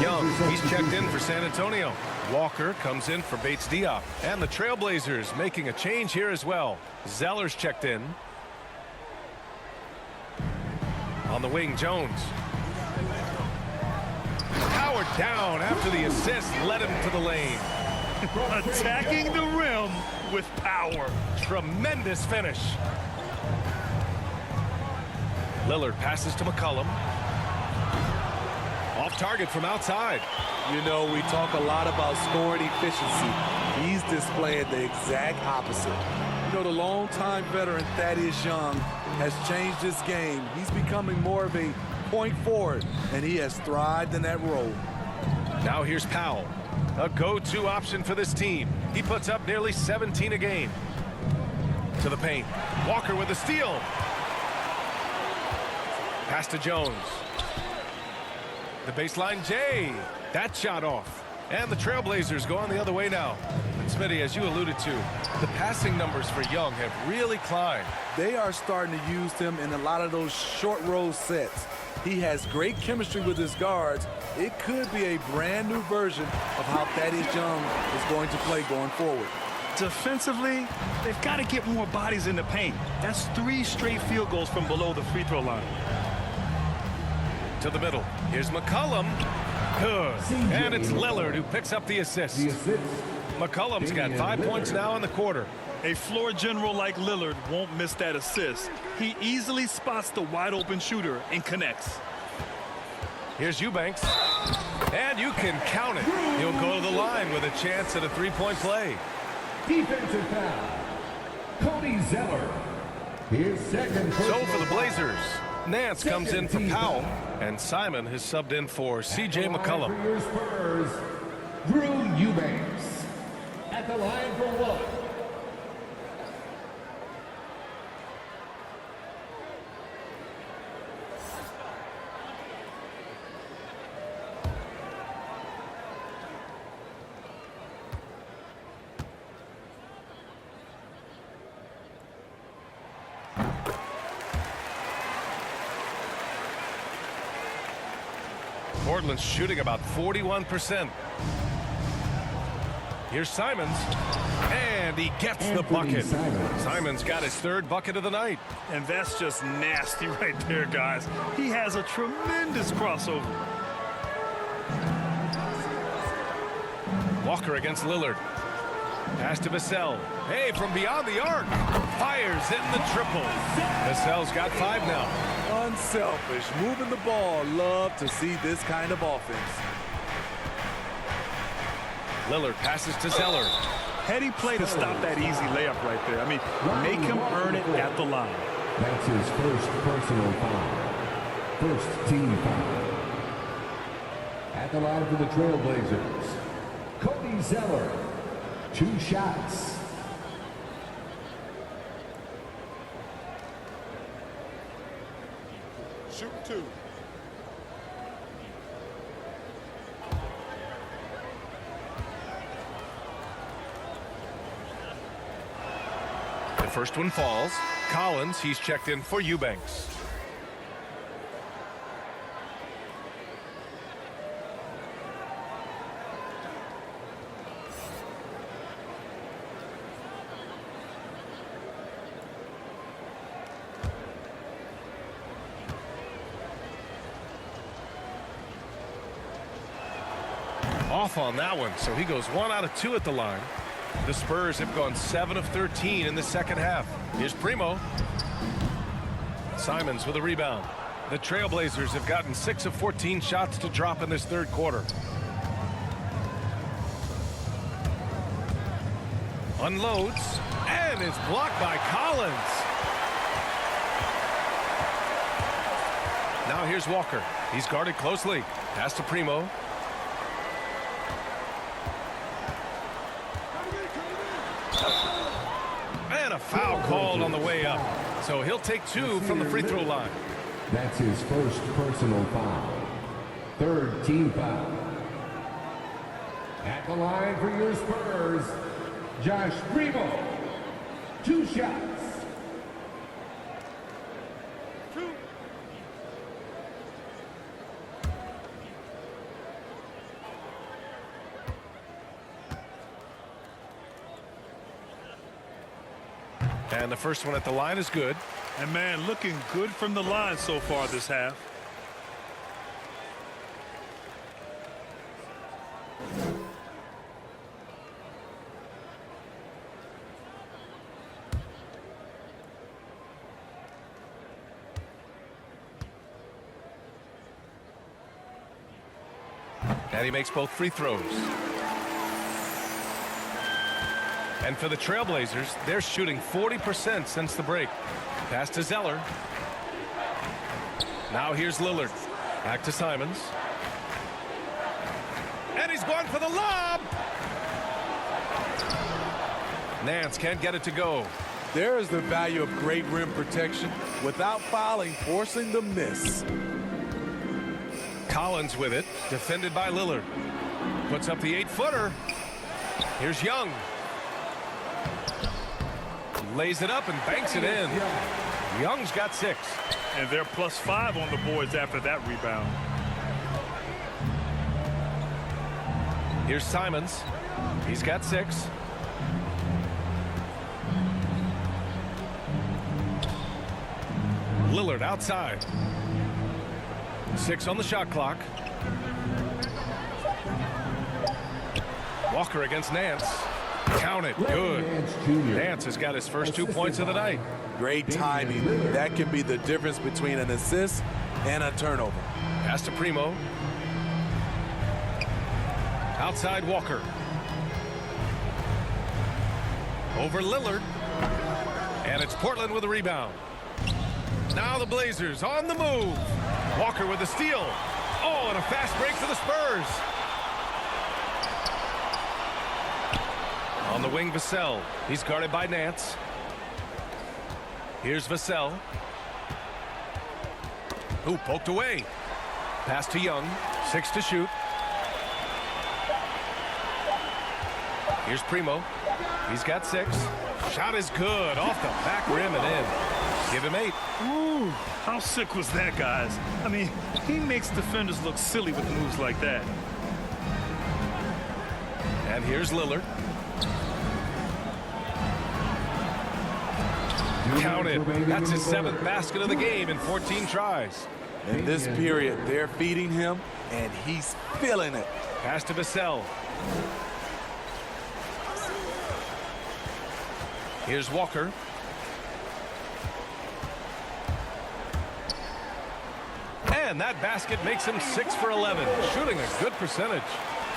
Young, he's checked in for San Antonio. Walker comes in for Bates-Diop. And the Trailblazers making a change here as well. Zeller's checked in. On the wing, Jones. Powered down after the assist led him to the lane. Attacking the rim with power. Tremendous finish. Lillard passes to McCollum. Off target from outside. You know, we talk a lot about scoring efficiency. He's displaying the exact opposite. You know, the longtime veteran Thaddeus Young has changed this game. He's becoming more of a point forward, and he has thrived in that role. Now here's Powell, a go-to option for this team. He puts up nearly 17 a game. To the paint. Walker with a steal. Pass to Jones. The baseline, Jay. That shot off. And the Trailblazers go on the other way now. And Smitty, as you alluded to, the passing numbers for Young have really climbed. They are starting to use him in a lot of those short roll sets. He has great chemistry with his guards. It could be a brand new version of how Thaddeus Young is going to play going forward. Defensively, they've got to get more bodies in the paint. That's 3 straight field goals from below the free throw line. To the middle. Here's McCollum. Good. And it's Lillard who picks up the assist. McCollum's got 5 points now in the quarter. A floor general like Lillard won't miss that assist. He easily spots the wide open shooter and connects. Here's Eubanks. And you can count it. He'll go to the line with a chance at a 3-point play. Defensive foul. Cody Zeller. His second. So for the Blazers, Nance comes in for Powell, and Simon has subbed in for C.J. McCollum. For your Spurs, Drew Eubanks. At the line for one. Portland's shooting about 41%. Here's Simons. And he gets the bucket. Simons got his 3rd bucket of the night. And that's just nasty right there, guys. He has a tremendous crossover. Walker against Lillard. Pass to Vassell. Hey, from beyond the arc. Fires in the triple. Vassell's got 5 now. Unselfish, moving the ball. Love to see this kind of offense. Lillard passes to Zeller. Heady play to stop that easy layup right there. I mean, make him earn it at the line. That's his first personal foul. First team foul. At the line for the Trailblazers, Cody Zeller. 2 shots. Shoot 2. The first one falls. Collins, he's checked in for Eubanks. Off on that one, so he goes 1 out of 2 at the line. The Spurs have gone 7 of 13 in the second half. Here's Primo. Simons with a rebound. The Trailblazers have gotten 6 of 14 shots to drop in this third quarter. Unloads, and it's blocked by Collins. Now here's Walker. He's guarded closely. Pass to Primo. And a foul called on the way up. So he'll take 2 from the free throw line. That's his first personal foul. Third team foul. At the line for your Spurs, Josh Primo. 2 shots. And the first one at the line is good. And man, looking good from the line so far this half. And he makes both free throws. And for the Trailblazers, they're shooting 40% since the break. Pass to Zeller. Now here's Lillard. Back to Simons. And he's going for the lob. Nance can't get it to go. There is the value of great rim protection without fouling, forcing the miss. Collins with it, defended by Lillard. Puts up the 8-footer. Here's Young. Lays it up and banks it in. Young's got 6. And they're +5 on the boards after that rebound. Here's Simons. He's got 6. Lillard outside. 6 on the shot clock. Walker against Nance. Count it. Good. Nance has got his first 2 points of the night. Great timing. That can be the difference between an assist and a turnover. Pass to Primo. Outside Walker. Over Lillard. And it's Portland with a rebound. Now the Blazers on the move. Walker with a steal. Oh, and a fast break for the Spurs. On the wing, Vassell. He's guarded by Nance. Here's Vassell. Ooh, poked away. Pass to Young. 6 to shoot. Here's Primo. He's got 6. Shot is good. Off the back rim and in. Give him 8. Ooh, how sick was that, guys? I mean, he makes defenders look silly with moves like that. And here's Lillard. Count it. That's his 7th basket of the game in 14 tries. In this period, they're feeding him, and he's feeling it. Pass to Vassell. Here's Walker. And that basket makes him 6 for 11, shooting a good percentage.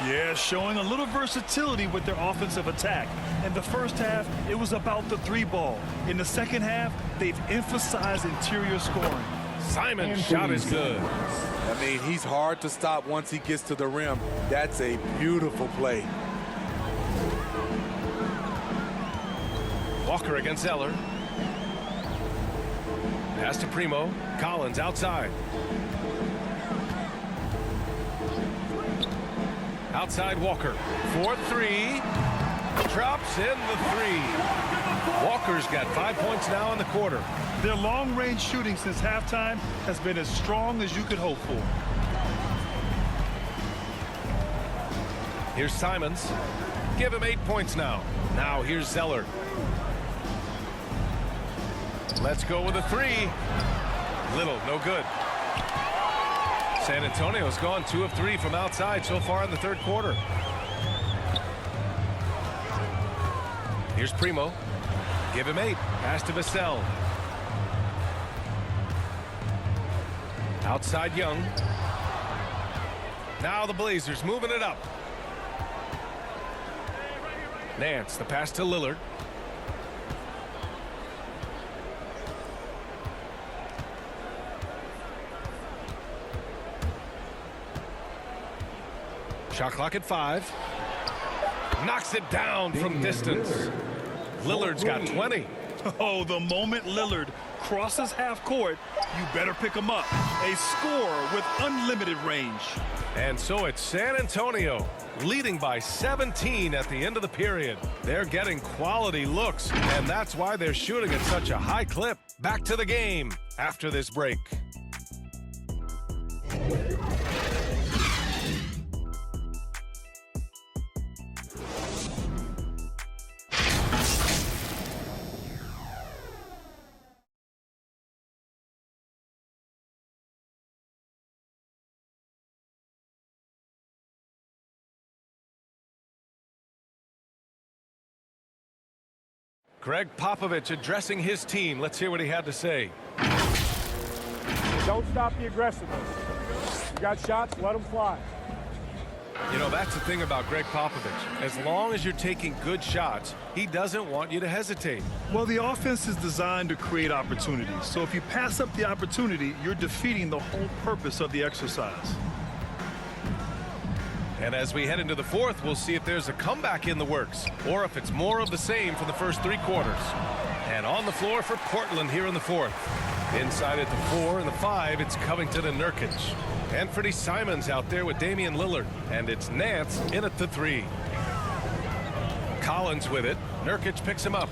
Yeah, showing a little versatility with their offensive attack. In the first half, it was about the 3 ball. In the second half, they've emphasized interior scoring. Simon's shot is good. I mean, he's hard to stop once he gets to the rim. That's a beautiful play. Walker against Zeller. Pass to Primo. Collins outside. Outside Walker. 4-3. Drops in the 3. Walker's got 5 points now in the quarter. Their long-range shooting since halftime has been as strong as you could hope for. Here's Simons. Give him 8 points now. Now here's Zeller. Let's go with a 3. Little, no good. San Antonio's gone 2 of 3 from outside so far in the third quarter. Here's Primo. Give him 8. Pass to Vassell. Outside Young. Now the Blazers moving it up. Nance, the pass to Lillard. Shot clock at 5. Knocks it down from distance. Lillard's got 20. Oh, the moment Lillard crosses half court, you better pick him up. A scorer with unlimited range. And so it's San Antonio leading by 17 at the end of the period. They're getting quality looks, and that's why they're shooting at such a high clip. Back to the game after this break. Greg Popovich addressing his team. Let's hear what he had to say. Don't stop the aggressiveness. You got shots, let them fly. You know, that's the thing about Greg Popovich. As long as you're taking good shots, he doesn't want you to hesitate. Well, the offense is designed to create opportunities. So if you pass up the opportunity, you're defeating the whole purpose of the exercise. And as we head into the fourth, we'll see if there's a comeback in the works or if it's more of the same for the first 3 quarters. And on the floor for Portland here in the fourth. Inside at the 4 and the 5, it's Covington and Nurkic. Anthony Simons out there with Damian Lillard. And it's Nance in at the 3. Collins with it. Nurkic picks him up.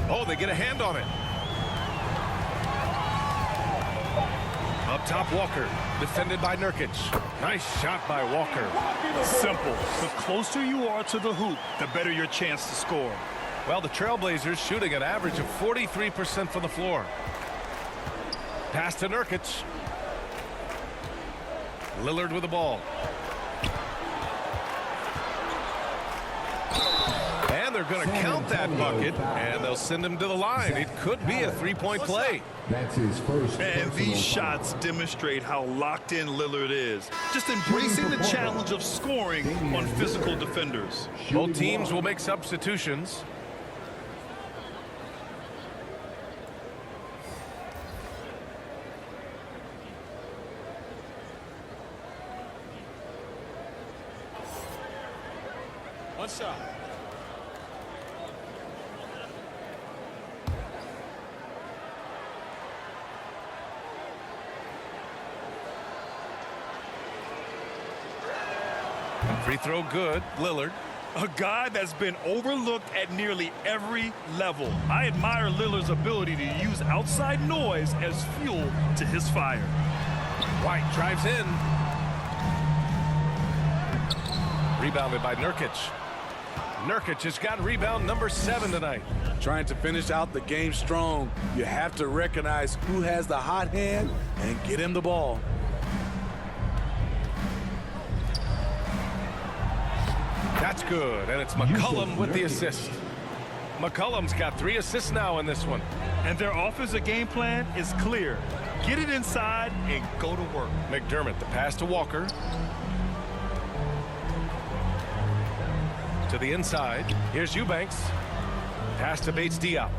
Oh, they get a hand on it. Up top, Walker. Defended by Nurkic. Nice shot by Walker. Simple. The closer you are to the hoop, the better your chance to score. Well, the Trailblazers shooting an average of 43% from the floor. Pass to Nurkic. Lillard with the ball. And they're going to count that bucket, and they'll send him to the line. It could be a 3-point play. That's his first. And these shots demonstrate how locked in Lillard is. Just embracing the challenge of scoring on physical defenders. Both teams will make substitutions. One shot. Free throw good. Lillard. A guy that's been overlooked at nearly every level. I admire Lillard's ability to use outside noise as fuel to his fire. White drives in. Rebounded by Nurkic. Nurkic has got rebound number 7 tonight. Trying to finish out the game strong, you have to recognize who has the hot hand and get him the ball. That's good, and it's McCollum with the assist. McCollum's got 3 assists now in this one. And their offensive game plan is clear. Get it inside and go to work. McDermott, the pass to Walker. To the inside. Here's Eubanks. Pass to Bates-Diop.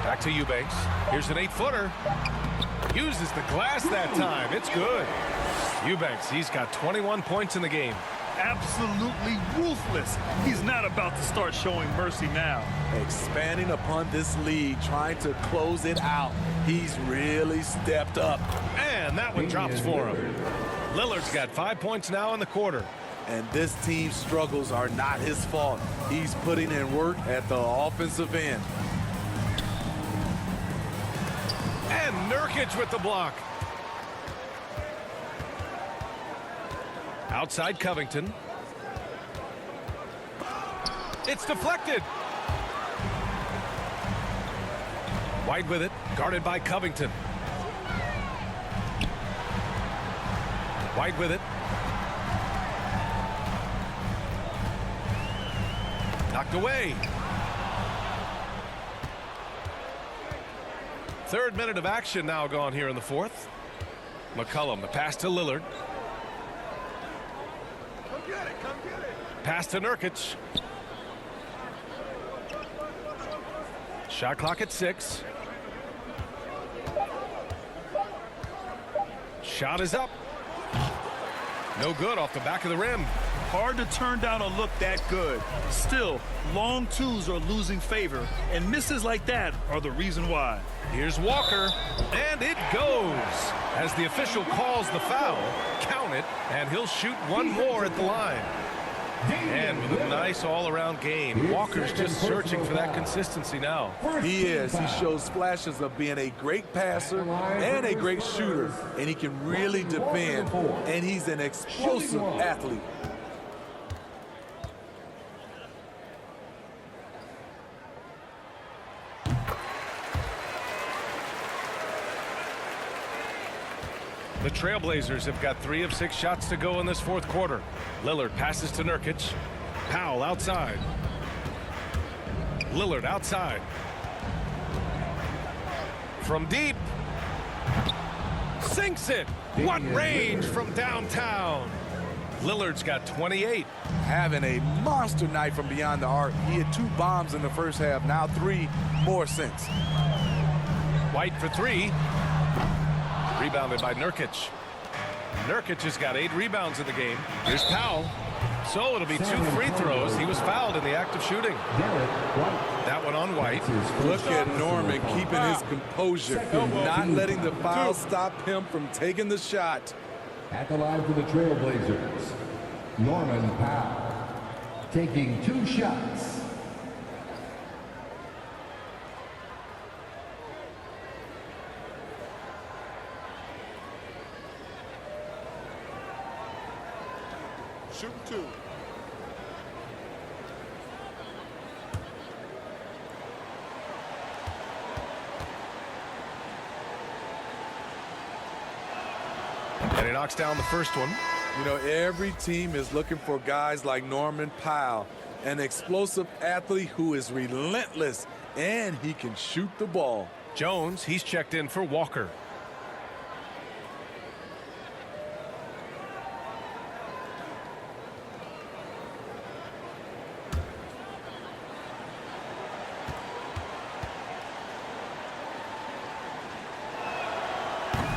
Back to Eubanks. Here's an 8-footer. Uses the glass that time. It's good. Eubanks, he's got 21 points in the game. Absolutely ruthless. He's not about to start showing mercy now. Expanding upon this lead, trying to close it out. He's really stepped up. And that one drops for him. Lillard's got 5 points now in the quarter. And this team's struggles are not his fault. He's putting in work at the offensive end. And Nurkic with the block. Outside Covington. It's deflected. White with it, guarded by Covington. White with it. Knocked away. Third minute of action now gone here in the fourth. McCollum, the pass to Lillard. Come get it, come get it. Pass to Nurkic. Shot clock at 6. Shot is up. No good off the back of the rim. Hard to turn down a look that good. Still, long twos are losing favor, and misses like that are the reason why. Here's Walker, and it goes. As the official calls the foul, count it, and he'll shoot one more at the line. And with a nice all-around game, Walker's just searching for that consistency now. He is. He shows flashes of being a great passer and a great shooter, and he can really defend, and he's an explosive athlete. The Trailblazers have got 3 of 6 shots to go in this fourth quarter. Lillard passes to Nurkic. Powell outside. Lillard outside. From deep. Sinks it. What range from downtown. Lillard's got 28. Having a monster night from beyond the arc. He had 2 bombs in the first half, now 3 more since. White for 3. Rebounded by Nurkic. Nurkic has got 8 rebounds in the game. Here's Powell. So it'll be 2 free throws. He was fouled in the act of shooting. That one on White. Look at Norman keeping his composure, not letting the foul stop him from taking the shot. At the line for the Trailblazers, Norman Powell taking 2 shots. Shooting 2. And he knocks down the first one. You know, every team is looking for guys like Norman Powell, an explosive athlete who is relentless, and he can shoot the ball. Jones, he's checked in for Walker.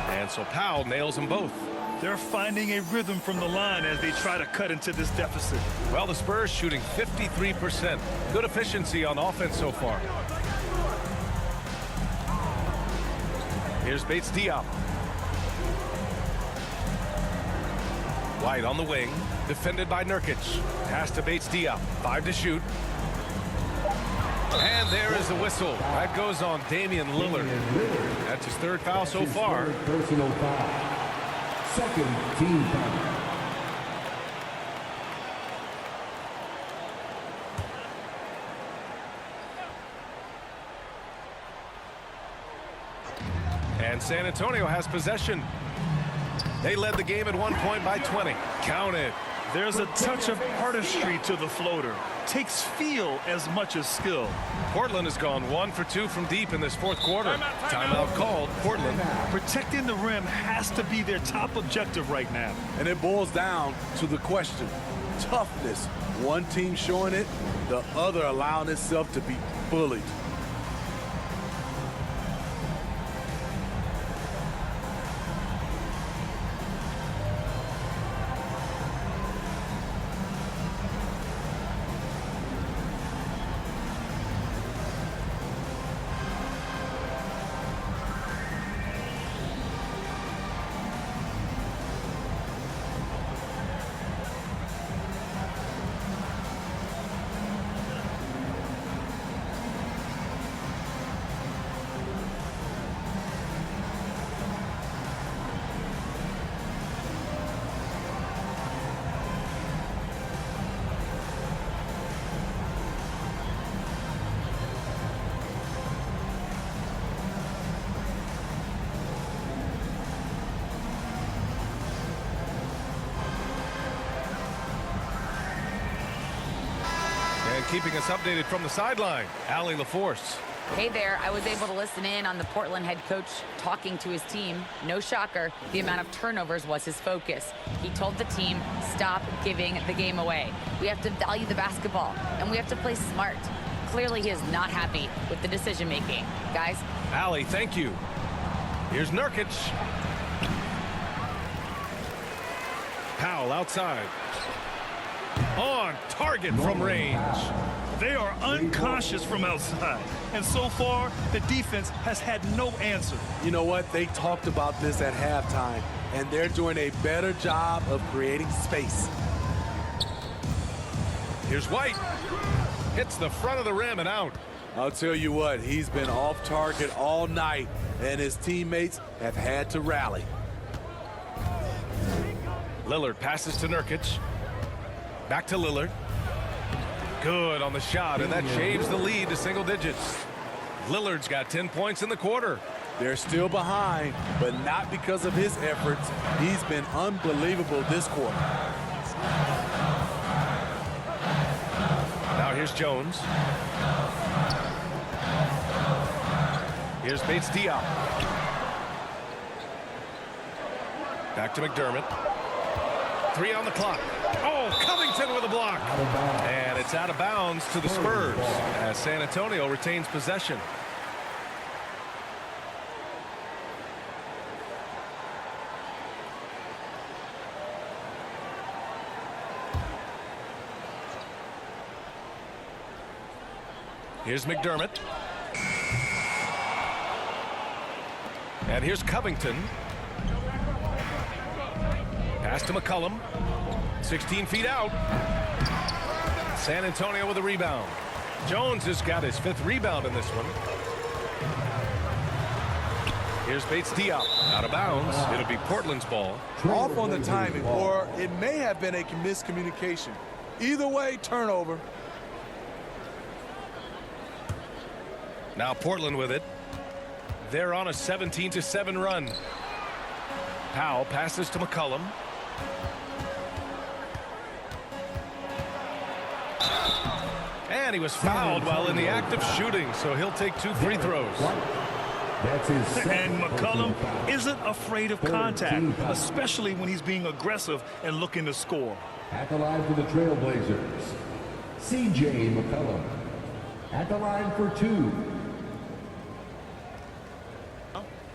And so Powell nails them both. They're finding a rhythm from the line as they try to cut into this deficit. Well, the Spurs shooting 53%. Good efficiency on offense so far. Here's bates-diop. White on the wing, defended by Nurkic. Pass to bates-diop. 5 to shoot. And there is the whistle. That goes on Damian Lillard. That's his 3rd foul so far. Personal foul. 2nd team foul. And San Antonio has possession. They led the game at one point by 20. Count it. There's a touch of artistry to the floater. Takes feel as much as skill. Portland has gone 1 for 2 from deep in this fourth quarter. Timeout called. Portland. Protecting the rim has to be their top objective right now. And it boils down to the question. Toughness. One team showing it, the other allowing itself to be bullied. keeping us updated from the sideline. Allie LaForce. Hey there, I was able to listen in on the Portland head coach talking to his team. No shocker, the amount of turnovers was his focus. He told the team, stop giving the game away. We have to value the basketball, and we have to play smart. Clearly, he is not happy with the decision-making. Guys? Allie, thank you. Here's Nurkic. Powell outside. On target from range. They are unconscious from outside. And so far, the defense has had no answer. You know what? They talked about this at halftime, and they're doing a better job of creating space. Here's White. Hits the front of the rim and out. I'll tell you what, he's been off target all night, and his teammates have had to rally. Lillard passes to Nurkic. Back to Lillard. Good on the shot, and that shaves the lead to single digits. Lillard's got 10 points in the quarter. They're still behind, but not because of his efforts. He's been unbelievable this quarter. Now here's Jones. Here's bates-diop. Back to McDermott. 3 on the clock. Oh, Covington with a block. And it's out of bounds to the Spurs as San Antonio retains possession. Here's McDermott. And here's Covington. Pass to McCollum. 16 feet out. San Antonio with a rebound. Jones has got his 5th rebound in this one. Here's bates-diop. Out of bounds. It'll be Portland's ball. Off on the timing, or it may have been a miscommunication. Either way, turnover. Now Portland with it. They're on a 17-7 run. Powell passes to McCollum. And he was fouled while in the act of shooting, so he'll take 2 free throws. That's his And McCollum isn't afraid of contact, especially when he's being aggressive and looking to score. At the line for the Trailblazers, C.J. McCollum. At the line for 2.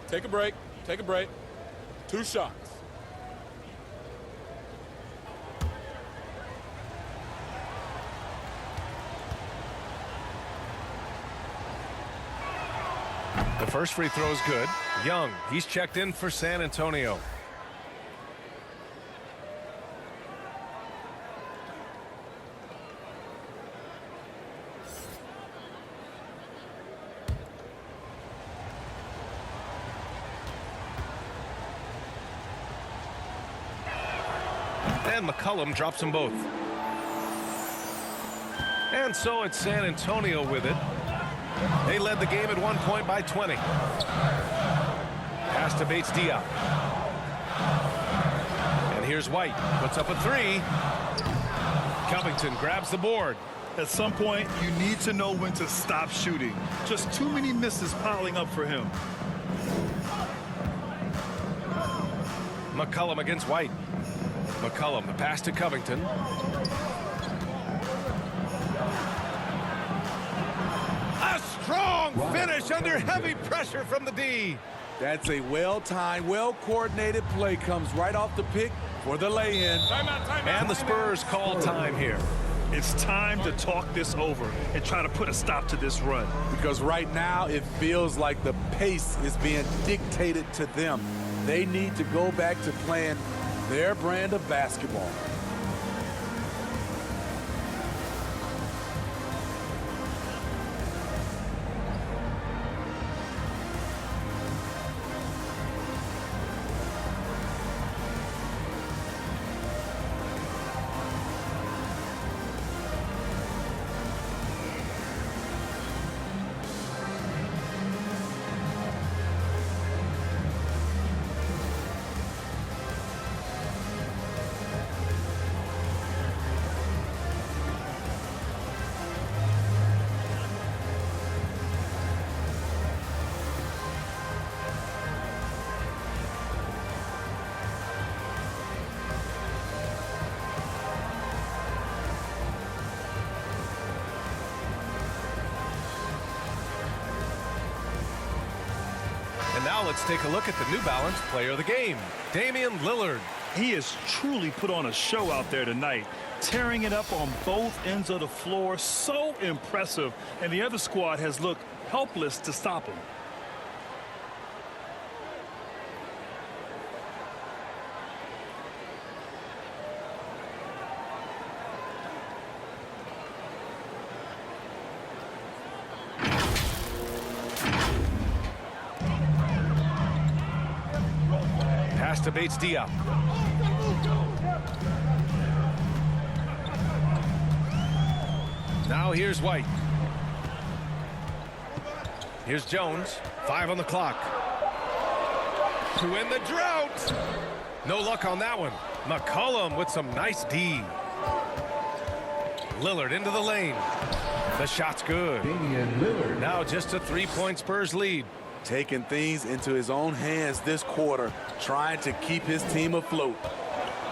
Take a break. Take a break. 2 shots. The first free throw is good. Young, he's checked in for San Antonio. And McCollum drops them both. And so it's San Antonio with it. They led the game at one point by 20. Pass to bates-diop. And here's White. Puts up a 3. Covington grabs the board. At some point, you need to know when to stop shooting. Just too many misses piling up for him. McCollum against White. McCollum, the pass to Covington. A strong finish under heavy pressure from the D. That's a well-timed, well-coordinated play. Comes right off the pick for the lay-in. And the Spurs call time here. It's time to talk this over and try to put a stop to this run. Because right now it feels like the pace is being dictated to them. They need to go back to playing their brand of basketball. Now let's take a look at the New Balance player of the game, Damian Lillard. He has truly put on a show out there tonight, tearing it up on both ends of the floor. So impressive, and the other squad has looked helpless to stop him. Pass to bates-diop. Now here's White. Here's Jones. 5 on the clock. To end the drought. No luck on that one. McCollum with some nice D. Lillard into the lane. The shot's good. Damian Lillard. Now just a 3-point Spurs lead. Taking things into his own hands this quarter, trying to keep his team afloat.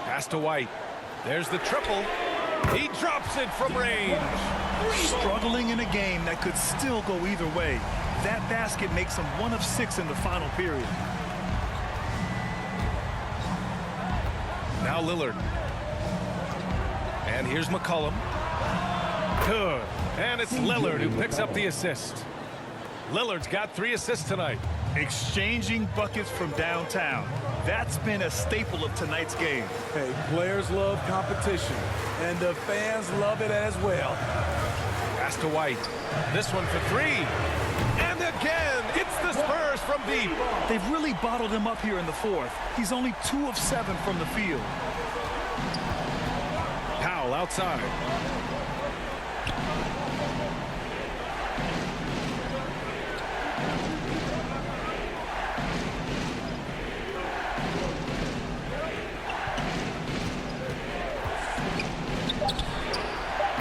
Pass to White. There's the triple. He drops it from range. Struggling in a game that could still go either way. That basket makes him 1 of 6 in the final period. Now Lillard. And here's McCollum. Good. And it's Lillard who picks up the assist. Lillard's got 3 assists tonight. Exchanging buckets from downtown. That's been a staple of tonight's game. Hey, players love competition, and the fans love it as well. Pass to White. This one for 3. And again, it's the Spurs from deep. They've really bottled him up here in the fourth. He's only 2 of 7 from the field. Powell outside.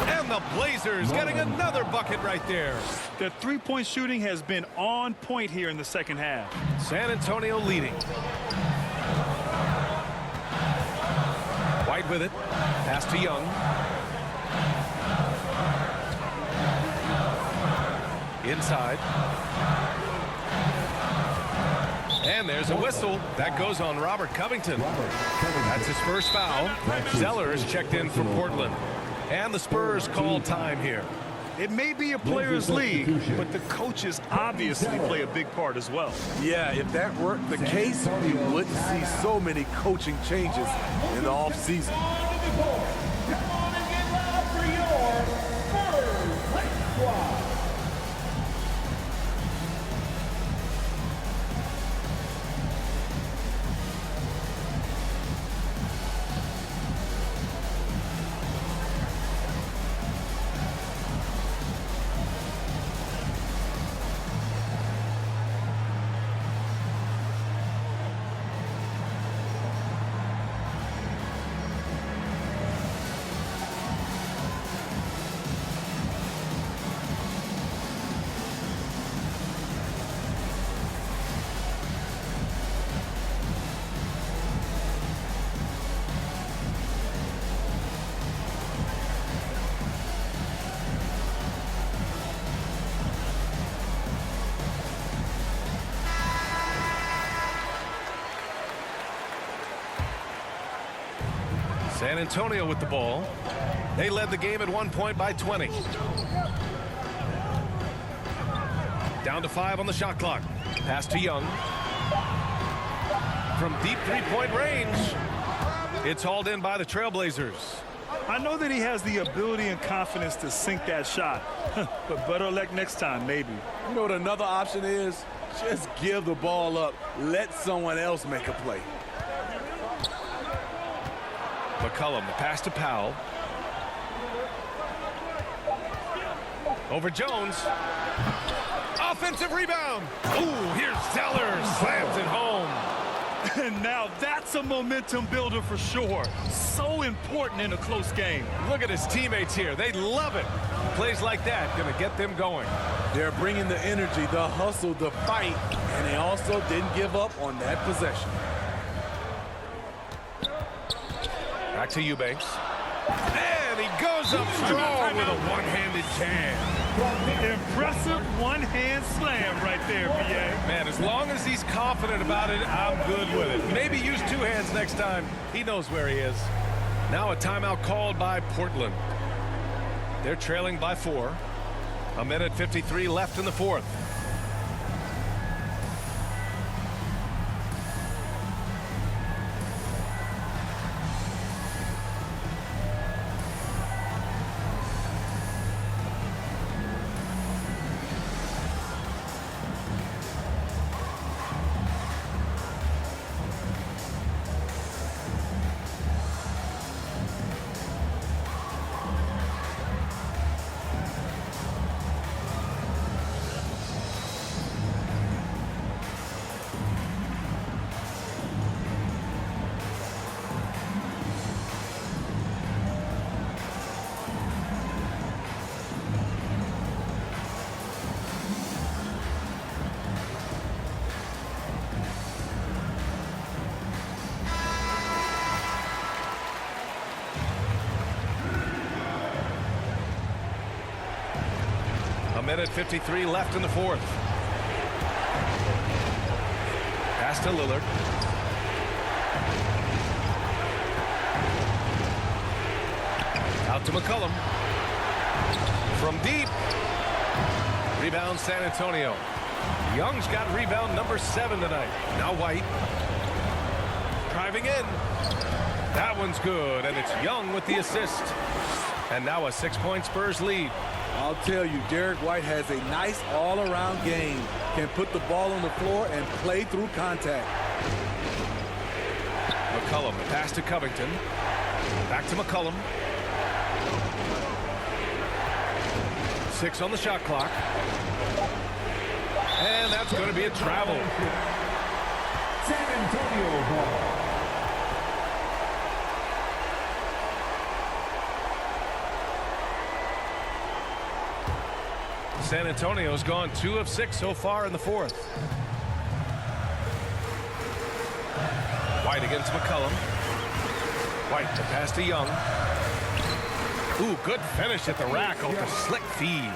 And the Blazers getting another bucket right there. The three-point shooting has been on point here in the second half. San Antonio leading. White with it. Pass to Young. Inside. And there's a whistle. That goes on Robert Covington. That's his first foul. Zeller is checked in for Portland. And the Spurs call time here. It may be a players' league, but the coaches obviously play a big part as well. Yeah, if that weren't the case, we wouldn't see so many coaching changes in the offseason. San Antonio with the ball. They led the game at 1 point by 20. Down to 5 on the shot clock. Pass to Young. From deep 3-point range. It's hauled in by the Trailblazers. I know that he has the ability and confidence to sink that shot, but better luck next time, maybe. You know what another option is? Just give the ball up. Let someone else make a play. McCollum, the pass to Powell. Over Jones. Offensive rebound. Ooh, here's Zeller. Slams it home. And now that's a momentum builder for sure. So important in a close game. Look at his teammates here. They love it. Plays like that going to get them going. They're bringing the energy, the hustle, the fight, and they also didn't give up on that possession. Back to Eubanks. And he goes up strong with a one-handed jam. Impressive one-hand slam right there, B.A. Man, as long as he's confident about it, I'm good with it. Maybe use two hands next time. He knows where he is. Now a timeout called by Portland. They're trailing by 4. 1:53 left in the fourth. A minute 53 left in the fourth. Pass to Lillard. Out to McCollum. From deep. Rebound San Antonio. Young's got rebound number 7 tonight. Now White. Driving in. That one's good, and it's Young with the assist. And now a 6-point Spurs lead. I'll tell you, Derek White has a nice all-around game. Can put the ball on the floor and play through contact. McCollum, pass to Covington. Back to McCollum. 6 on the shot clock. And that's going to be a travel. San Antonio ball. San Antonio's gone 2 of 6 so far in the fourth. White against McCollum. White to pass to Young. Ooh, good finish at the rack off the slick feed.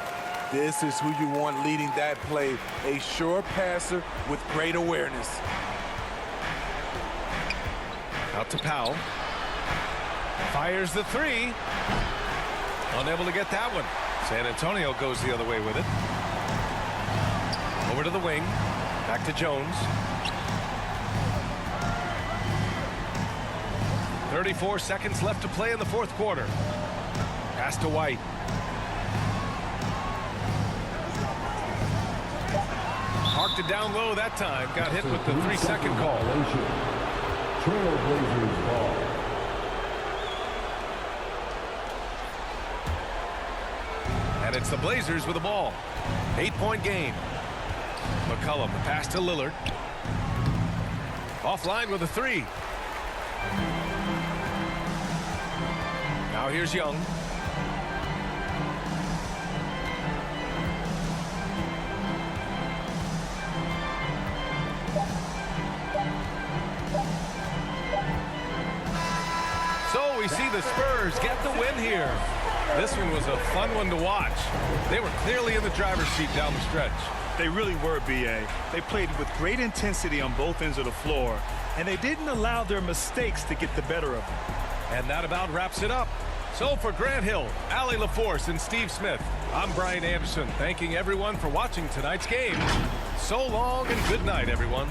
This is who you want leading that play. A sure passer with great awareness. Out to Powell. Fires the 3. Unable to get that one. San Antonio goes the other way with it. Over to the wing. Back to Jones. 34 seconds left to play in the fourth quarter. Pass to White. Parked it down low that time. Got hit with the 3-second call. Trailblazers ball. And it's the Blazers with the ball. 8-point game. McCollum, the pass to Lillard. Offline with a 3. Now here's Young. So we see the Spurs get the win here. This one was a fun one to watch. They were clearly in the driver's seat down the stretch. They really were, B.A. They played with great intensity on both ends of the floor, and they didn't allow their mistakes to get the better of them. And that about wraps it up. So for Grant Hill, Allie LaForce, and Steve Smith, I'm Brian Anderson, thanking everyone for watching tonight's game. So long and good night, everyone.